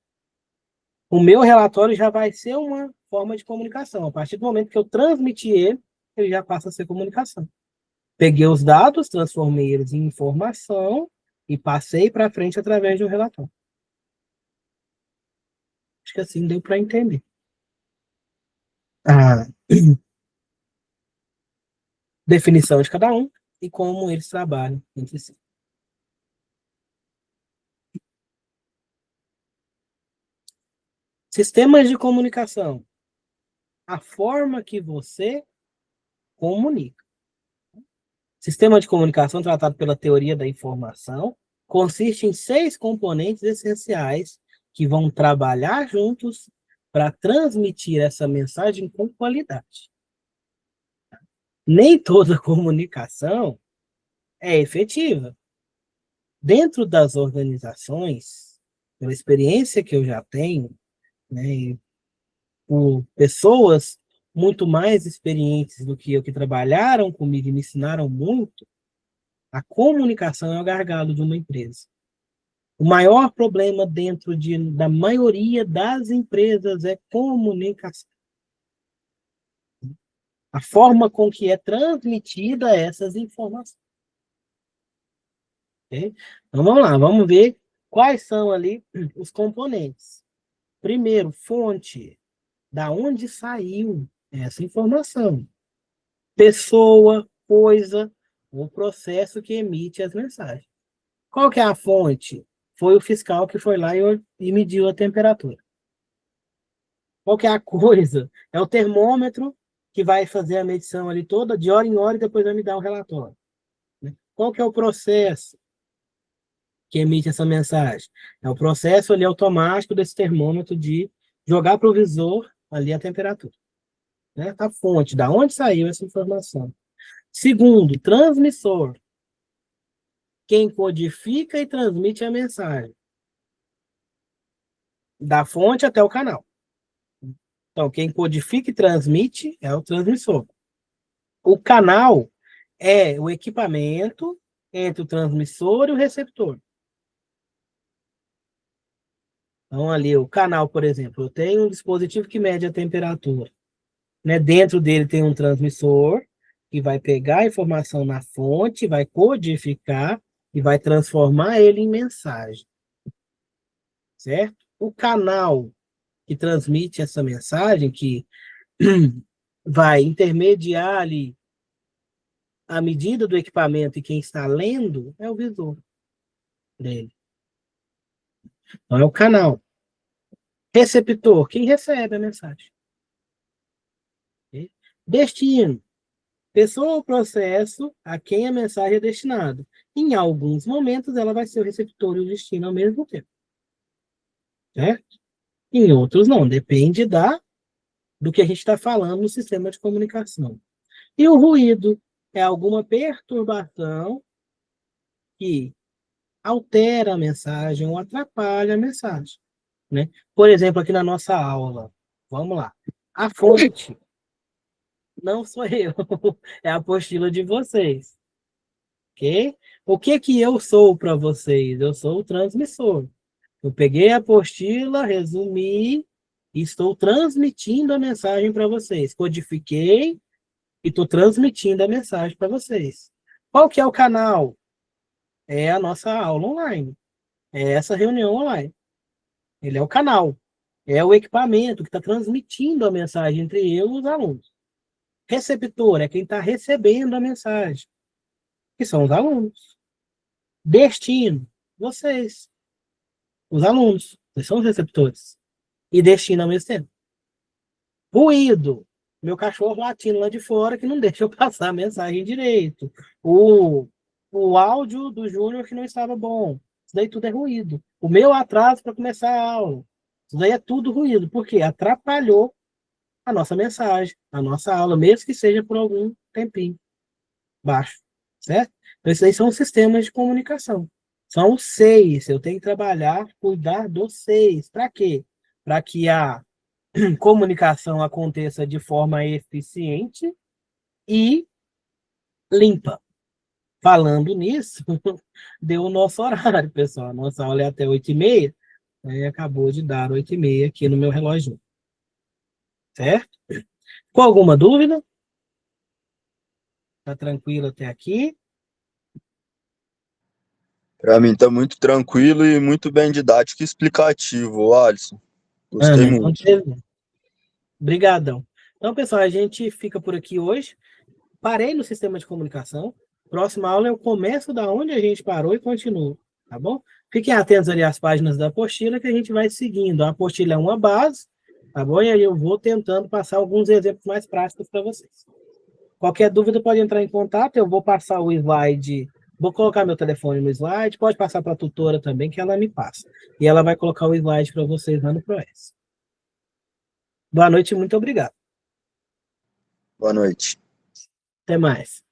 O meu relatório já vai ser uma forma de comunicação. A partir do momento que eu transmiti ele já passa a ser comunicação. Peguei os dados, transformei eles em informação e passei para frente através de um relatório. Acho que assim deu para entender. A definição de cada um e como eles trabalham entre si. Sistemas de comunicação. A forma que você comunica. Sistema de comunicação tratado pela teoria da informação consiste em 6 componentes essenciais que vão trabalhar juntos para transmitir essa mensagem com qualidade. Nem toda comunicação é efetiva. Dentro das organizações, pela experiência que eu já tenho, né, por pessoas muito mais experientes do que eu, que trabalharam comigo e me ensinaram muito, a comunicação é o gargalo de uma empresa. O maior problema dentro da maioria das empresas é comunicação. A forma com que é transmitida essas informações. Okay? Então vamos lá, vamos ver quais são ali os componentes. Primeiro, fonte. Da onde saiu essa informação? Pessoa, coisa, o processo que emite as mensagens. Qual que é a fonte? Foi o fiscal que foi lá e mediu a temperatura. Qual que é a coisa? É o termômetro que vai fazer a medição ali toda, de hora em hora, e depois vai me dar o relatório. Qual que é o processo que emite essa mensagem? É o processo ali automático desse termômetro de jogar para o visor ali a temperatura. Né? A fonte, da onde saiu essa informação. Segundo, transmissor. Quem codifica e transmite a mensagem. Da fonte até o canal. Então, quem codifica e transmite é o transmissor. O canal é o equipamento entre o transmissor e o receptor. Então, ali, o canal, por exemplo, eu tenho um dispositivo que mede a temperatura. Né? Dentro dele tem um transmissor que vai pegar a informação na fonte, vai codificar e vai transformar ele em mensagem. Certo? O canal que transmite essa mensagem, que vai intermediar ali a medida do equipamento e quem está lendo, é o visor dele. Então, é o canal. Receptor, quem recebe a mensagem. Okay? Destino. pessoa ou processo a quem a mensagem é destinada. Em alguns momentos, ela vai ser o receptor e o destino ao mesmo tempo. Certo? Em outros, não. Depende do que a gente está falando no sistema de comunicação. E o ruído é alguma perturbação que altera a mensagem ou atrapalha a mensagem. Né? Por exemplo, aqui na nossa aula, vamos lá. A fonte não sou eu, é a apostila de vocês. Ok? O que que eu sou para vocês? Eu sou o transmissor. Eu peguei a apostila, resumi e estou transmitindo a mensagem para vocês. Codifiquei e estou transmitindo a mensagem para vocês. Qual que é o canal? É a nossa aula online. É essa reunião online. Ele é o canal. É o equipamento que está transmitindo a mensagem entre eu e os alunos. Receptor é quem está recebendo a mensagem, que são os alunos. Destino, vocês, os alunos. Vocês são os receptores. E destino ao mesmo tempo. Ruído, meu cachorro latindo lá de fora que não deixa eu passar a mensagem direito. O áudio do Júnior que não estava bom. Isso daí tudo é ruído. O meu atraso para começar a aula. Isso daí é tudo ruído. Por quê? Atrapalhou a nossa mensagem, a nossa aula, mesmo que seja por algum tempinho baixo. Certo? Então, esses aí são os sistemas de comunicação. São os 6. Eu tenho que trabalhar, cuidar dos 6. Para quê? Para que a comunicação aconteça de forma eficiente e limpa. Falando nisso, deu o nosso horário, pessoal. A nossa aula é até 8h30, né? Acabou de dar 8h30 aqui no meu relógio. Certo? Com alguma dúvida? Tá tranquilo até aqui? Para mim tá muito tranquilo e muito bem didático e explicativo, Alisson. Gostei Ana, então, muito. obrigadão. Então, pessoal, a gente fica por aqui hoje. Parei no sistema de comunicação. Próxima aula eu começo da onde a gente parou e continuo, tá bom? Fiquem atentos ali às páginas da apostila que a gente vai seguindo. A apostila é uma base, tá bom? E aí eu vou tentando passar alguns exemplos mais práticos para vocês. Qualquer dúvida pode entrar em contato, eu vou passar o slide, vou colocar meu telefone no slide, pode passar para a tutora também, que ela me passa. E ela vai colocar o slide para vocês lá no ProES. Boa noite e muito obrigado. Boa noite. Até mais.